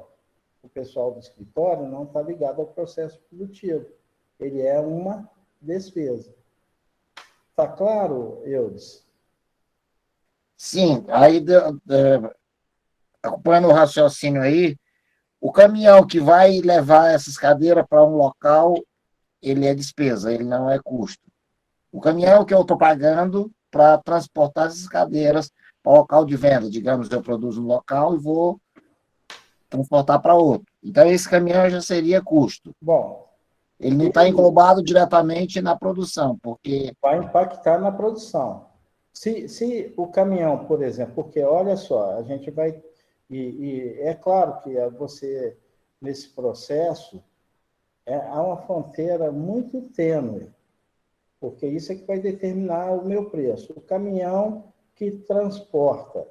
Speaker 1: O pessoal do escritório não está ligado ao processo produtivo. Ele é uma despesa. Está claro, Eudes?
Speaker 8: Sim, aí, acompanhando o raciocínio aí, o caminhão que vai levar essas cadeiras para um local, ele é despesa, ele não é custo. O caminhão que eu estou pagando para transportar essas cadeiras para o local de venda, digamos, eu produzo um local e vou transportar para outro. Então, esse caminhão já seria custo.
Speaker 1: Bom,
Speaker 8: ele não está englobado diretamente na produção, porque...
Speaker 1: Vai impactar na produção. Se o caminhão, por exemplo, porque olha só, a gente vai... E é claro que você, nesse processo, há uma fronteira muito tênue, porque isso é que vai determinar o meu preço. O caminhão que transporta,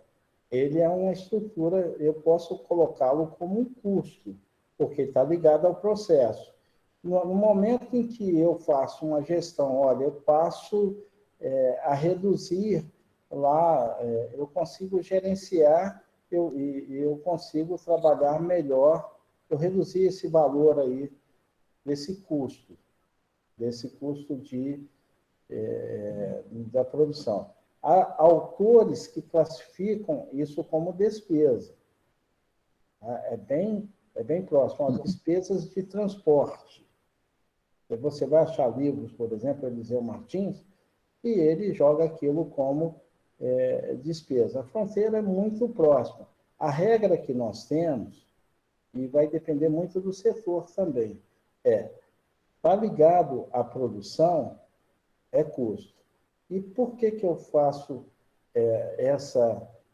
Speaker 1: ele é uma estrutura, eu posso colocá-lo como um custo, porque está ligado ao processo. No momento em que eu faço uma gestão, olha, eu passo a reduzir lá, eu consigo gerenciar, eu consigo trabalhar melhor, eu reduzir esse valor aí, desse custo da produção. Há autores que classificam isso como despesa. É bem próximo, as despesas de transporte. Você vai achar livros, por exemplo, Eliseu Martins, e ele joga aquilo como despesa. A fronteira é muito próxima. A regra que nós temos, e vai depender muito do setor também, está ligado à produção, é custo. E por que eu faço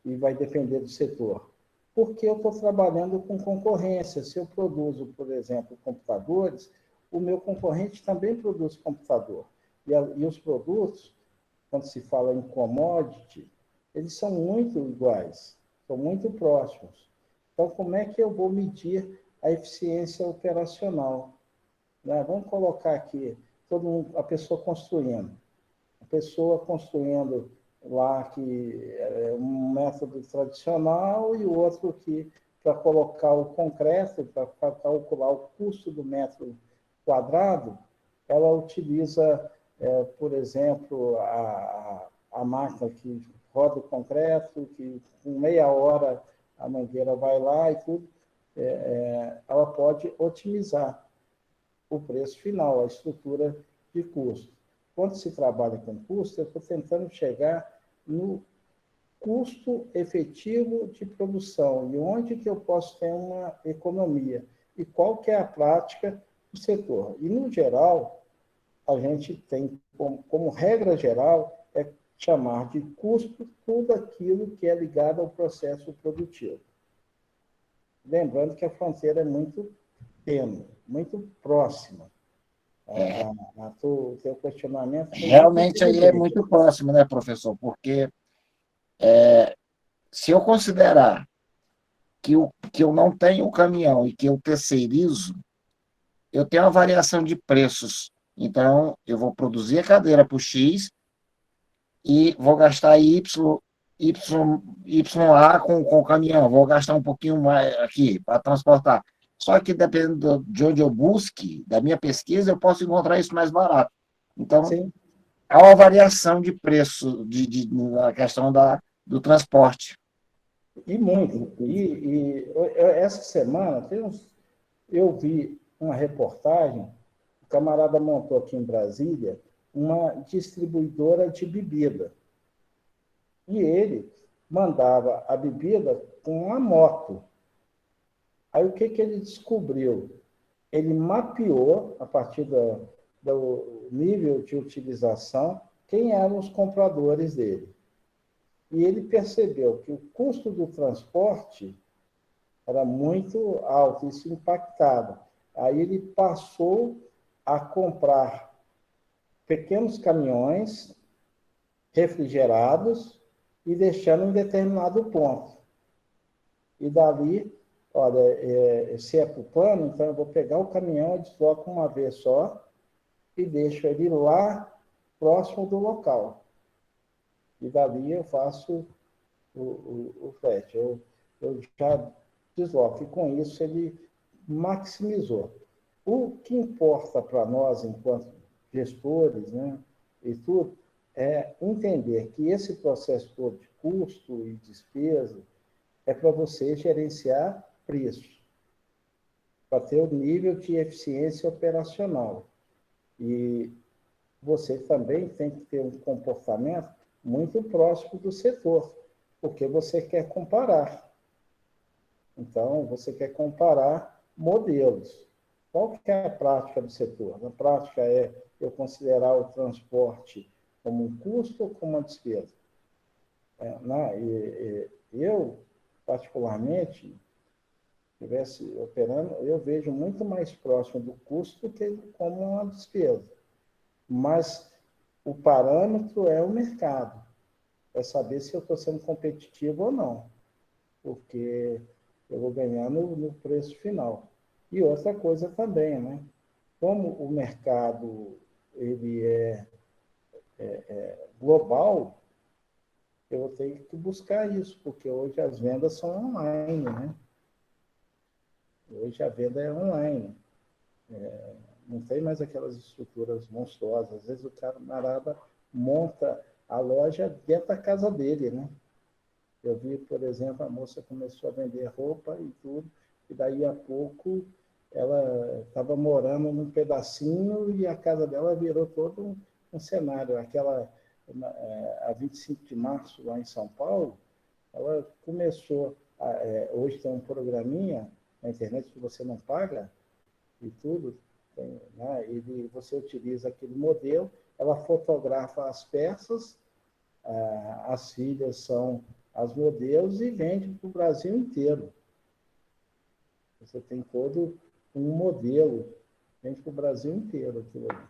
Speaker 1: e vai depender do setor? Porque eu estou trabalhando com concorrência. Se eu produzo, por exemplo, computadores, o meu concorrente também produz computador. E os produtos, quando se fala em commodity, eles são muito iguais, são muito próximos. Então, como é que eu vou medir a eficiência operacional? Né? Vamos colocar aqui a pessoa construindo. A pessoa construindo lá que é um método tradicional e o outro que, para colocar o concreto, para calcular o custo do metro quadrado, ela utiliza, por exemplo, a máquina que roda o concreto, que com meia hora a mangueira vai lá e tudo, ela pode otimizar o preço final, a estrutura de custo. Quando se trabalha com custo, eu estou tentando chegar no custo efetivo de produção e onde que eu posso ter uma economia e qual que é a prática do setor. E, no geral, a gente tem, como regra geral, chamar de custo tudo aquilo que é ligado ao processo produtivo. Lembrando que a fronteira é muito tênue, muito próxima. O teu questionamento...
Speaker 8: Realmente aí é muito próximo, né, professor? Porque se eu considerar que eu não tenho o caminhão e que eu terceirizo, eu tenho uma variação de preços. Então, eu vou produzir a cadeira por X e vou gastar YA com o caminhão, vou gastar um pouquinho mais aqui para transportar. Só que dependendo de onde eu busque, da minha pesquisa, eu posso encontrar isso mais barato. Então,
Speaker 1: Sim.
Speaker 8: há uma variação de preço na questão do transporte.
Speaker 1: E muito. Essa semana, eu vi uma reportagem, o camarada montou aqui em Brasília uma distribuidora de bebida. E ele mandava a bebida com uma moto. Aí o que ele descobriu? Ele mapeou, a partir do nível de utilização, quem eram os compradores dele. E ele percebeu que o custo do transporte era muito alto, isso impactava. Aí ele passou a comprar pequenos caminhões refrigerados e deixando em determinado ponto. E dali, olha, se é para o plano, então eu vou pegar o caminhão, eu desloco uma vez só e deixo ele lá próximo do local. E dali eu faço o frete. Eu já desloco. E com isso ele maximizou. O que importa para nós, enquanto gestores, né, e tudo, é entender que esse processo todo de custo e despesa é para você gerenciar preço, para ter o nível de eficiência operacional. E você também tem que ter um comportamento muito próximo do setor, porque você quer comparar. Então, você quer comparar modelos. Qual que é a prática do setor? A prática é eu considerar o transporte como um custo ou como uma despesa? Eu, particularmente, estivesse operando, eu vejo muito mais próximo do custo do que como uma despesa. Mas o parâmetro é o mercado. É saber se eu estou sendo competitivo ou não. Porque eu vou ganhar no preço final. E outra coisa também, né? Como o mercado ele é global, eu vou ter que buscar isso, porque hoje as vendas são online, né? Hoje a venda é online. Não tem mais aquelas estruturas monstruosas. Às vezes o camarada monta a loja dentro da casa dele, né? Eu vi, por exemplo, a moça começou a vender roupa e tudo, e daí a pouco ela estava morando num pedacinho e a casa dela virou todo um cenário. A 25 de março, lá em São Paulo, ela começou, hoje tem um programinha na internet que você não paga e tudo, né? Você utiliza aquele modelo, ela fotografa as peças, as filhas são as modelos e vende para o Brasil inteiro. Você tem todo um modelo, vende para o Brasil inteiro aquilo ali.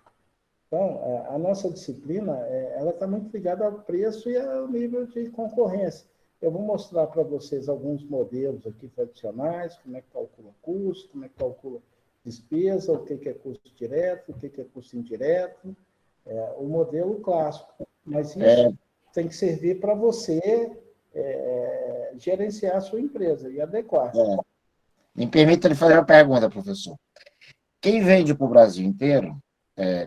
Speaker 1: Então, a nossa disciplina, ela está muito ligada ao preço e ao nível de concorrência. Eu vou mostrar para vocês alguns modelos aqui tradicionais, como é que calcula custo, como é que calcula despesa, o que é custo direto, o que é custo indireto, o modelo clássico. Mas isso tem que servir para você gerenciar a sua empresa e adequar.
Speaker 8: Me permita lhe fazer uma pergunta, professor. Quem vende para o Brasil inteiro,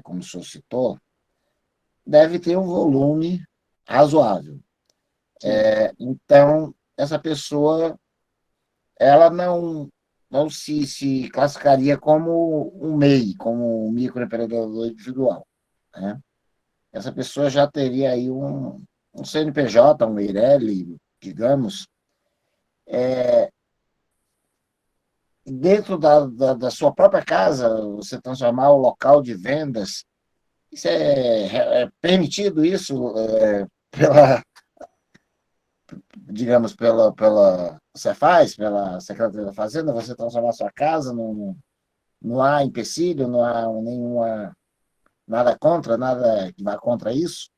Speaker 8: como o senhor citou, deve ter um volume razoável. Então, essa pessoa ela não se classificaria como um MEI, como um microempreendedor individual, né? Essa pessoa já teria aí um CNPJ, um EIRELI, digamos, dentro da sua própria casa, você transformar o local de vendas. Isso é permitido isso digamos, pela Cefaz, pela Secretaria da Fazenda, você transformar sua casa, não há empecilho, não há nada contra, nada que vá contra isso?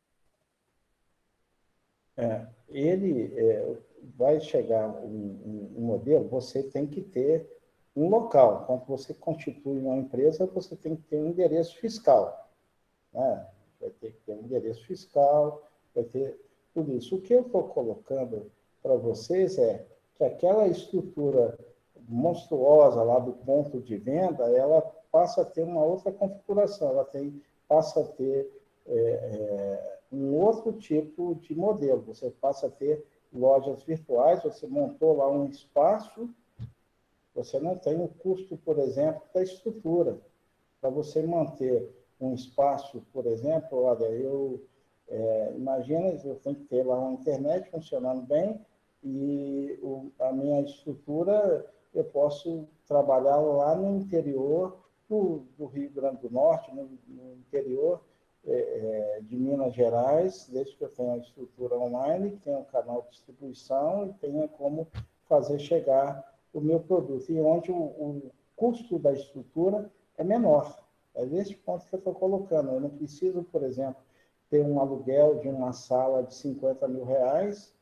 Speaker 1: vai chegar um modelo, você tem que ter um local. Quando você constitui uma empresa, você tem que ter um endereço fiscal, né? Vai ter que ter um endereço fiscal, vai ter tudo isso. O que eu estou colocando para vocês é que aquela estrutura monstruosa lá do ponto de venda, ela passa a ter uma outra configuração, passa a ter um outro tipo de modelo. Você passa a ter lojas virtuais, você montou lá um espaço, você não tem o custo, por exemplo, da estrutura. Para você manter um espaço, por exemplo, olha, imagina, eu tenho que ter lá uma internet funcionando bem e a minha estrutura, eu posso trabalhar lá no interior do Rio Grande do Norte, no interior de Minas Gerais, desde que eu tenha a estrutura online, tenha um canal de distribuição e tenha como fazer chegar o meu produto, e onde o custo da estrutura é menor. É nesse ponto que eu estou colocando. Eu não preciso, por exemplo, ter um aluguel de uma sala de 50 mil reais,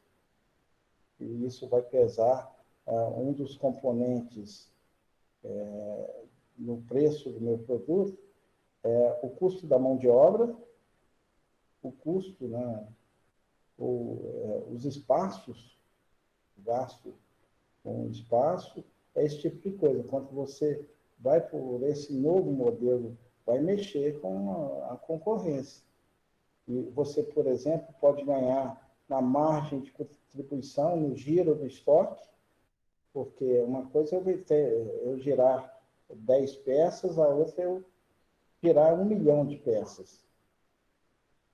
Speaker 1: e isso vai pesar um dos componentes no preço do meu produto, o custo da mão de obra, o custo, né, os espaços, gasto com espaço, esse tipo de coisa. Quando você vai por esse novo modelo, vai mexer com a concorrência. E você, por exemplo, pode ganhar na margem de contribuição, no giro do estoque, porque uma coisa é eu girar 10 peças, a outra é eu girar 1 milhão de peças.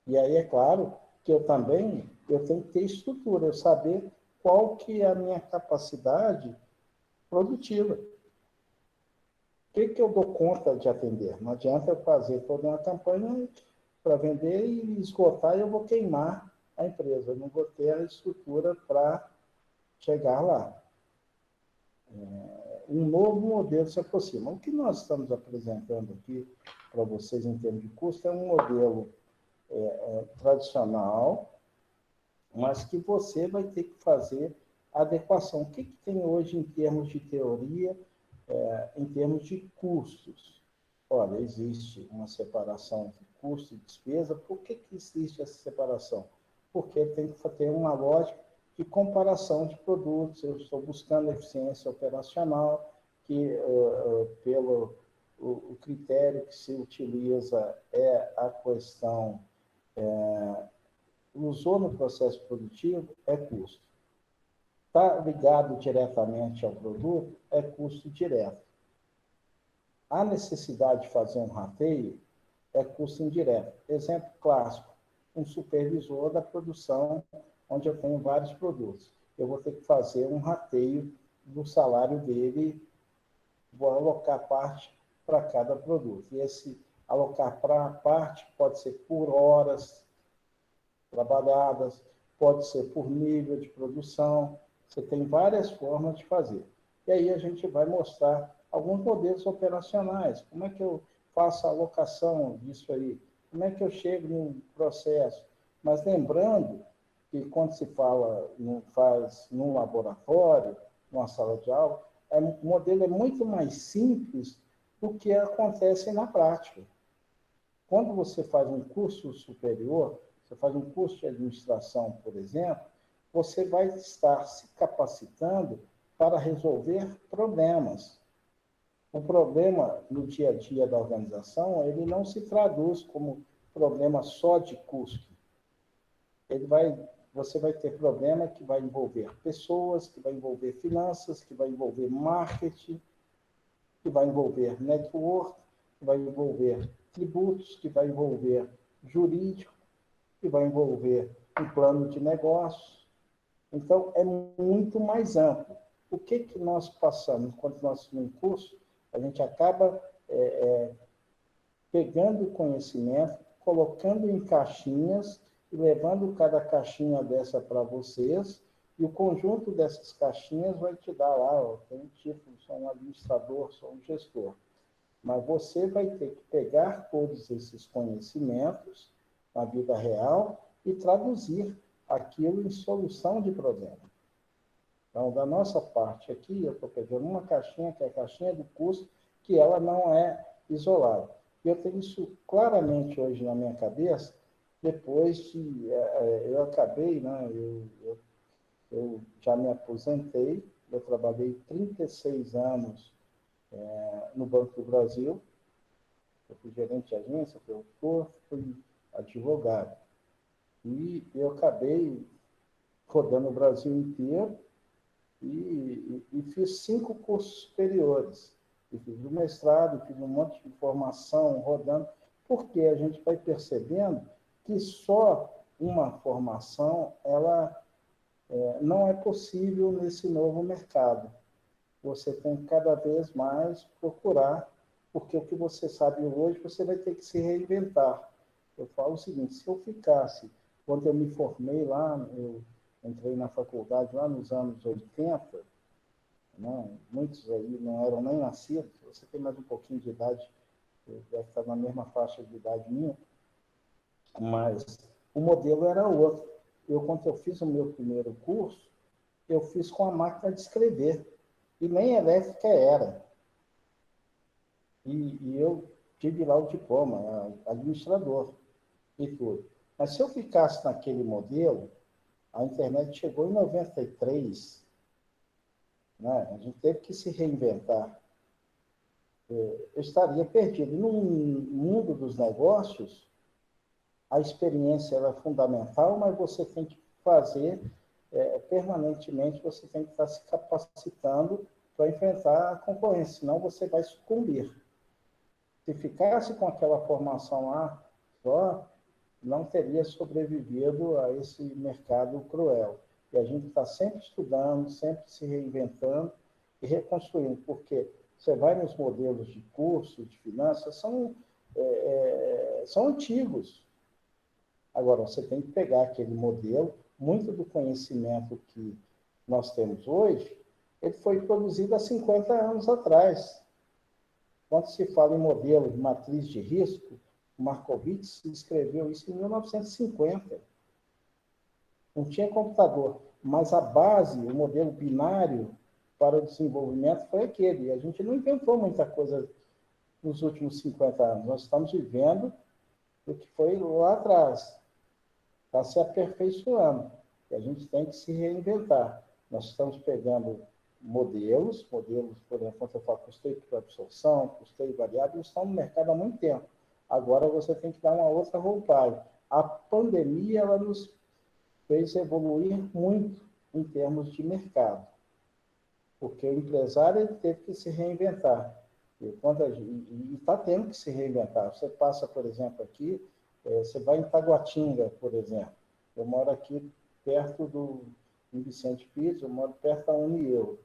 Speaker 1: E aí, é claro que eu tenho que ter estrutura, eu saber qual que é a minha capacidade produtiva. O que eu dou conta de atender? Não adianta eu fazer toda uma campanha para vender e esgotar e eu vou queimar a empresa. Eu não vou ter a estrutura para chegar lá. Um novo modelo se aproxima. O que nós estamos apresentando aqui para vocês em termos de custo é um modelo tradicional, mas que você vai ter que fazer adequação. O que tem hoje em termos de teoria, em termos de custos? Olha, existe uma separação entre custo e despesa. Por que existe essa separação? Porque tem que ter uma lógica de comparação de produtos. Eu estou buscando eficiência operacional, que pelo o critério que se utiliza é a questão usou no processo produtivo, é custo. Está ligado diretamente ao produto, é custo direto. A necessidade de fazer um rateio é custo indireto. Exemplo clássico, um supervisor da produção, onde eu tenho vários produtos. Eu vou ter que fazer um rateio do salário dele, vou alocar parte para cada produto. E esse alocar para a parte pode ser por horas trabalhadas, pode ser por nível de produção. Você tem várias formas de fazer. E aí a gente vai mostrar alguns modelos operacionais. Como é que eu faço a alocação disso aí? Como é que eu chego no processo? Mas lembrando que quando se faz num laboratório, numa sala de aula, o modelo é muito mais simples do que acontece na prática. Quando você faz um curso superior, você faz um curso de administração, por exemplo, você vai estar se capacitando para resolver problemas. O problema no dia a dia da organização, ele não se traduz como problema só de custo. Você vai ter problema que vai envolver pessoas, que vai envolver finanças, que vai envolver marketing, que vai envolver network, que vai envolver tributos, que vai envolver jurídico, que vai envolver um plano de negócios. Então, é muito mais amplo. O que nós passamos quando nós temos um curso? A gente acaba pegando o conhecimento, colocando em caixinhas e levando cada caixinha dessa para vocês, e o conjunto dessas caixinhas vai te dar lá, tem um título, sou um administrador, sou um gestor. Mas você vai ter que pegar todos esses conhecimentos na vida real e traduzir aquilo em solução de problema. Então, da nossa parte aqui, eu estou pegando uma caixinha, que é a caixinha do custo, que ela não é isolada. E eu tenho isso claramente hoje na minha cabeça, depois que eu acabei, né, eu já me aposentei, eu trabalhei 36 anos no Banco do Brasil, eu fui gerente de agência, fui autor, fui advogado. E eu acabei rodando o Brasil inteiro e fiz 5 cursos superiores. E fiz o mestrado, fiz um monte de formação rodando, porque a gente vai percebendo que só uma formação ela não é possível nesse novo mercado. Você tem que cada vez mais procurar, porque o que você sabe hoje, você vai ter que se reinventar. Eu falo o seguinte, se eu ficasse, quando eu me formei lá, eu entrei na faculdade lá nos anos 80, né? Muitos aí não eram nem nascidos, você tem mais um pouquinho de idade, deve estar na mesma faixa de idade minha, mas o modelo era outro. Quando eu fiz o meu primeiro curso, eu fiz com a máquina de escrever, e nem elétrica era. E eu tive lá o diploma, administrador e tudo. Mas se eu ficasse naquele modelo, a internet chegou em 93, né? A gente teve que se reinventar. Eu estaria perdido. No mundo dos negócios, a experiência é fundamental, mas você tem que fazer permanentemente, você tem que estar se capacitando para enfrentar a concorrência, senão você vai sucumbir. Se ficasse com aquela formação lá só, não teria sobrevivido a esse mercado cruel. E a gente está sempre estudando, sempre se reinventando e reconstruindo, porque você vai nos modelos de curso, de finanças, são antigos. Agora, você tem que pegar aquele modelo, muito do conhecimento que nós temos hoje, ele foi produzido há 50 anos atrás. Quando se fala em modelo de matriz de risco, Markowitz escreveu isso em 1950. Não tinha computador, mas a base, o modelo binário para o desenvolvimento foi aquele. E a gente não inventou muita coisa nos últimos 50 anos. Nós estamos vivendo o que foi lá atrás. Está se aperfeiçoando. E a gente tem que se reinventar. Nós estamos pegando modelos, por exemplo, quando eu falo custeio por absorção, custeio variável, estão no mercado há muito tempo. Agora você tem que dar uma outra roupagem. A pandemia ela nos fez evoluir muito em termos de mercado, porque o empresário ele teve que se reinventar. E está tendo que se reinventar. Você passa, por exemplo, aqui, você vai em Taguatinga, por exemplo. Eu moro aqui perto em Vicente Pires, eu moro perto da União.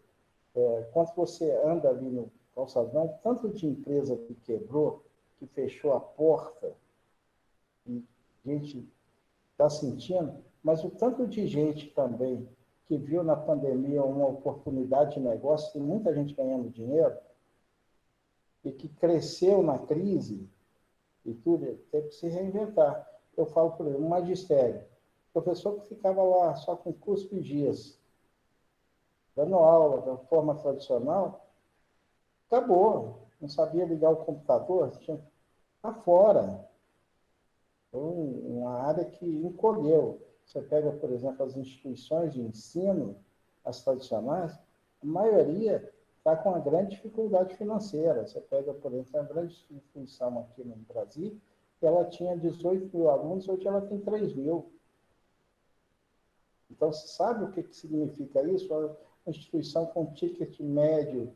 Speaker 1: Quando você anda ali no calçadão, tanto de empresa que quebrou, que fechou a porta, e a gente está sentindo, mas o tanto de gente também que viu na pandemia uma oportunidade de negócio, tem muita gente ganhando dinheiro, e que cresceu na crise, e tudo, teve que se reinventar. Eu falo, por exemplo, um magistério, professor que ficava lá só com curso de dias, dando aula da forma tradicional, acabou. Não sabia ligar o computador, está fora. Foi uma área que encolheu. Você pega, por exemplo, as instituições de ensino, as tradicionais, a maioria está com uma grande dificuldade financeira. Você pega, por exemplo, uma grande instituição aqui no Brasil, ela tinha 18 mil alunos, hoje ela tem 3 mil. Então, você sabe o que significa isso? Uma instituição com ticket médio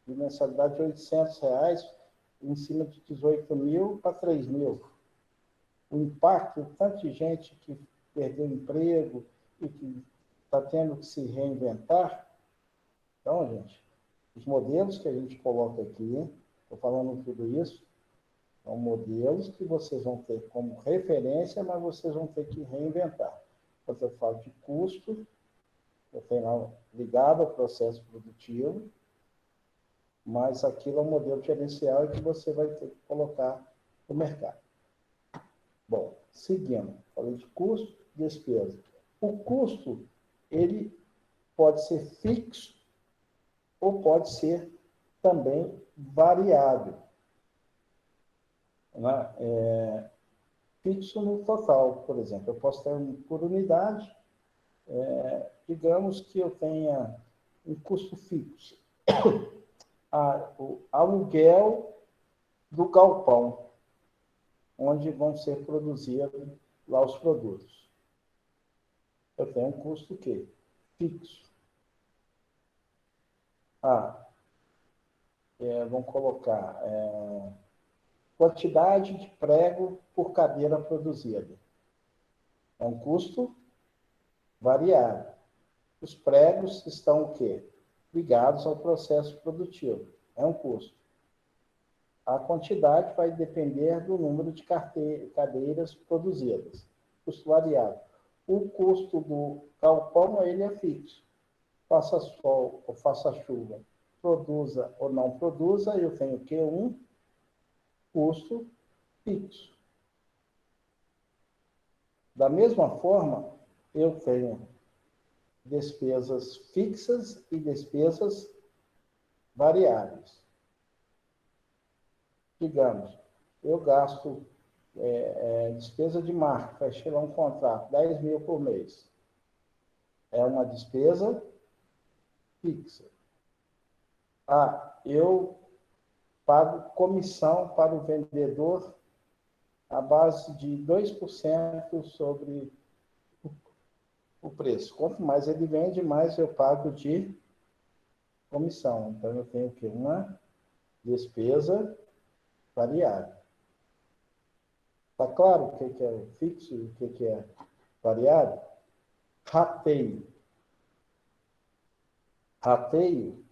Speaker 1: de mensalidade de R$800, em cima de 18 mil para 3 mil. O impacto, tanto de gente que perdeu emprego e que está tendo que se reinventar. Então, gente, os modelos que a gente coloca aqui, estou falando tudo isso, são modelos que vocês vão ter como referência, mas vocês vão ter que reinventar. Quando eu falo de custo, eu tenho ligado ao processo produtivo, mas aquilo é um modelo gerencial que você vai ter que colocar no mercado. Bom, seguindo, falei de custo e despesa. O custo, ele pode ser fixo ou pode ser também variável. Né? Fixo no total, por exemplo. Eu posso ter por unidade, digamos que eu tenha um custo fixo. O aluguel do galpão, onde vão ser produzidos lá os produtos. Eu tenho um custo o quê? Fixo. Vamos colocar quantidade de prego por cadeira produzida. É um custo variável. Os pregos estão o quê? Ligados ao processo produtivo. É um custo. A quantidade vai depender do número de cadeiras produzidas. Custo variável. O custo do galpão, ele é fixo. Faça sol ou faça chuva, produza ou não produza, eu tenho o quê? Um custo fixo. Da mesma forma, eu tenho despesas fixas e despesas variáveis. Digamos, eu gasto despesa de marca, vai chegar um contrato, 10 mil por mês. É uma despesa fixa. Eu pago comissão para o vendedor à base de 2% sobre o preço. Quanto mais ele vende, mais eu pago de comissão. Então, eu tenho que uma despesa variável. Está claro o que é fixo e o que é variável? Rateio. Rateio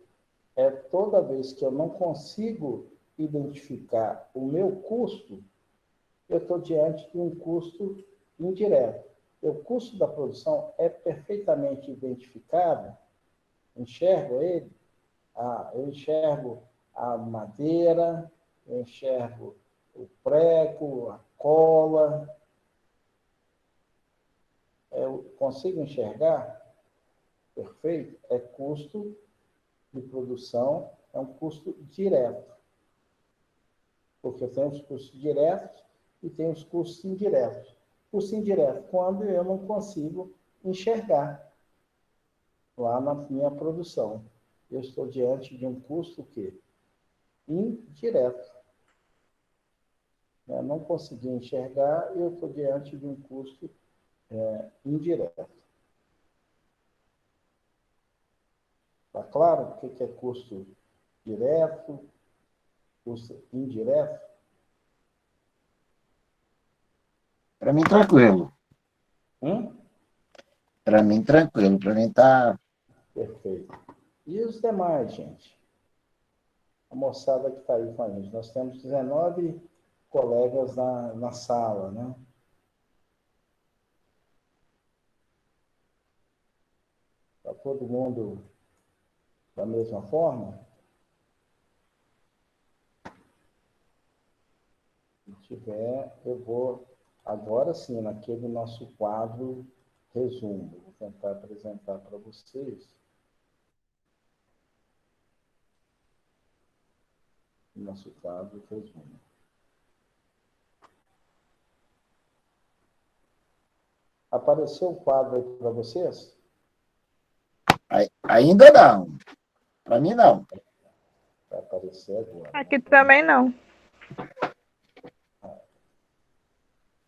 Speaker 1: é toda vez que eu não consigo identificar o meu custo, eu estou diante de um custo indireto. O custo da produção é perfeitamente identificado, enxergo ele, eu enxergo a madeira, eu enxergo o prego, a cola, eu consigo enxergar? Perfeito? É custo de produção, é um custo direto. Porque eu tenho os custos diretos e tenho os custos indiretos. Custo indireto, quando eu não consigo enxergar lá na minha produção. Eu estou diante de um custo o quê? Indireto. Eu não consegui enxergar, eu estou diante de um custo indireto. Está claro o que é custo direto, custo indireto?
Speaker 8: Para mim, tranquilo. Para mim, tranquilo. Para mim, tá.
Speaker 1: Perfeito. E os demais, gente? A moçada que está aí com a gente. Nós temos 19 colegas na sala, né? Está todo mundo da mesma forma? Se tiver, eu vou, agora sim, naquele nosso quadro resumo. Vou tentar apresentar para vocês. O nosso quadro resumo. Apareceu o quadro aí para vocês?
Speaker 8: Ainda não. Para mim, não.
Speaker 1: Vai aparecer agora.
Speaker 2: Aqui também não.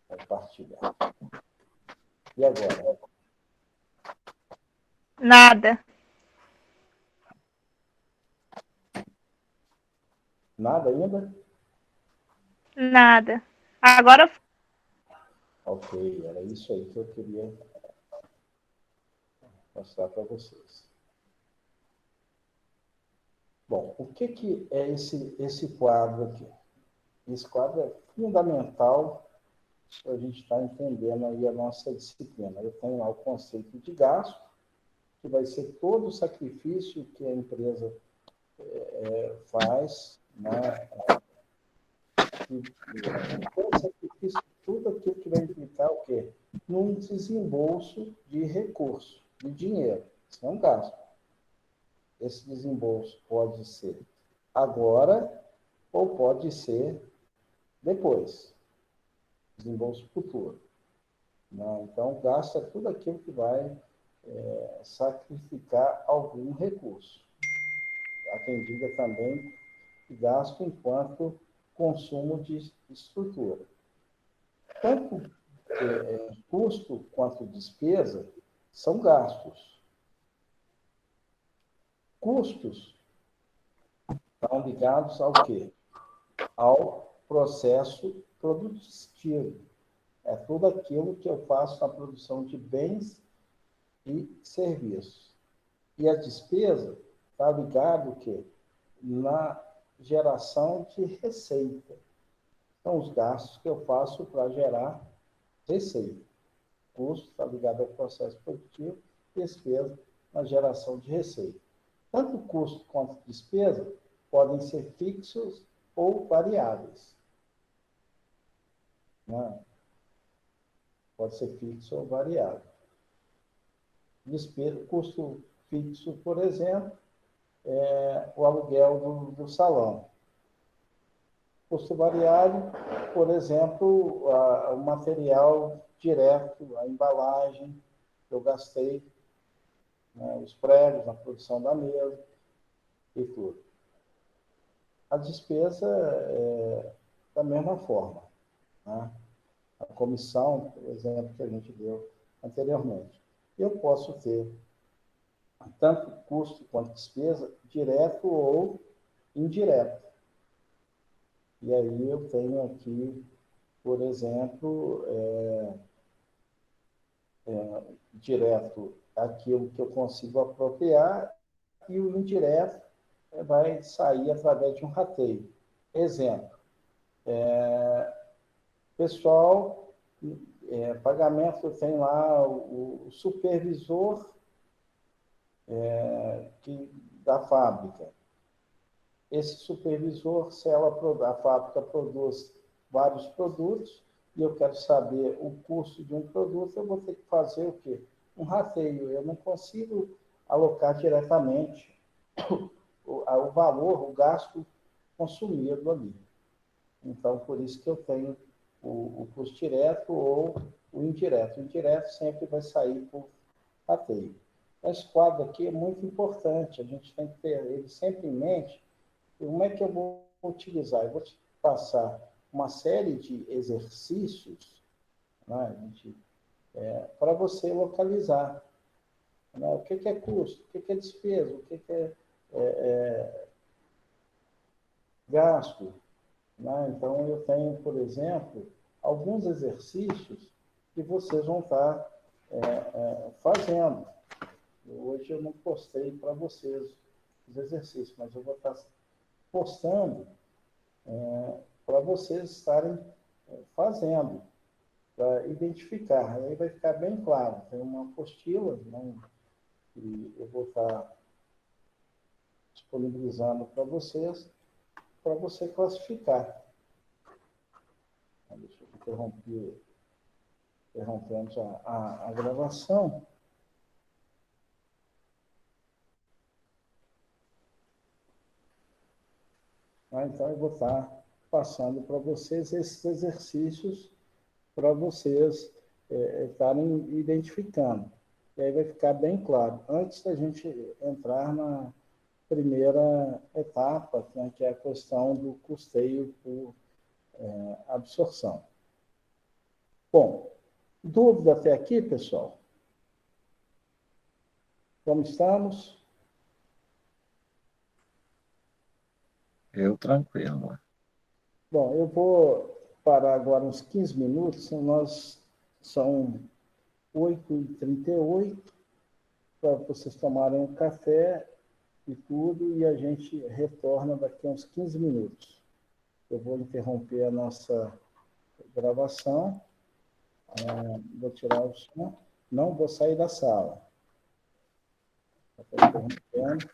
Speaker 1: Vai partilhar. E agora?
Speaker 2: Nada.
Speaker 1: Nada ainda?
Speaker 2: Nada. Agora
Speaker 1: Ok, era isso aí que eu queria mostrar para vocês. Bom, o que é esse quadro aqui? Esse quadro é fundamental para a gente estar entendendo aí a nossa disciplina. Eu tenho lá o conceito de gasto, que vai ser todo o sacrifício que a empresa faz, né? Todo o sacrifício, tudo aquilo que vai implicar o quê? Num desembolso de recurso, de dinheiro. Isso é um gasto. Esse desembolso pode ser agora ou pode ser depois. Desembolso futuro. Né? Então, gasto é tudo aquilo que vai sacrificar algum recurso. Há quem diga também que gasto enquanto consumo de estrutura. Tanto custo quanto despesa são gastos. Custos estão ligados ao quê? Ao processo produtivo. É tudo aquilo que eu faço na produção de bens e serviços. E a despesa está ligada o quê? Na geração de receita. São os gastos que eu faço para gerar receita. Custo está ligado ao processo produtivo, despesa na geração de receita. Tanto custo quanto despesa podem ser fixos ou variáveis. Né? Pode ser fixo ou variável. Despesa, custo fixo, por exemplo, é o aluguel do salão. Custo variável, por exemplo, o material direto, a embalagem que eu gastei, né, os pregos na produção da mesa e tudo. A despesa é da mesma forma. Né? A comissão, por exemplo, que a gente deu anteriormente. Eu posso ter tanto custo quanto despesa, direto ou indireto. E aí eu tenho aqui, por exemplo, direto aquilo que eu consigo apropriar e o indireto vai sair através de um rateio. Exemplo, pessoal, pagamento tem lá o supervisor da fábrica. Esse supervisor, se a fábrica produz vários produtos e eu quero saber o custo de um produto, eu vou ter que fazer o quê? Um rateio. Eu não consigo alocar diretamente o valor, o gasto consumido ali. Então, por isso que eu tenho o custo direto ou o indireto. O indireto sempre vai sair por rateio. Esse quadro aqui é muito importante, a gente tem que ter ele sempre em mente. Como é que eu vou utilizar? Eu vou te passar uma série de exercícios, né, para você localizar. Né, o que é custo, o que é despesa, o que é gasto. Né? Então, eu tenho, por exemplo, alguns exercícios que vocês vão estar fazendo. Hoje eu não postei para vocês os exercícios, mas eu vou estar postando para vocês estarem fazendo, para identificar. Aí vai ficar bem claro. Tem uma apostila, né, que eu vou estar disponibilizando para você classificar. Deixa eu interrompemos a gravação. Então, eu vou estar passando para vocês esses exercícios para vocês estarem identificando. E aí vai ficar bem claro. Antes da gente entrar na primeira etapa, né, que é a questão do custeio por absorção. Bom, dúvida até aqui, pessoal? Como estamos?
Speaker 8: Eu tranquilo.
Speaker 1: Bom, eu vou parar agora uns 15 minutos, são 8h38, para vocês tomarem um café e tudo, e a gente retorna daqui a uns 15 minutos. Eu vou interromper a nossa gravação, vou tirar o som, não vou sair da sala. Estou interrompendo.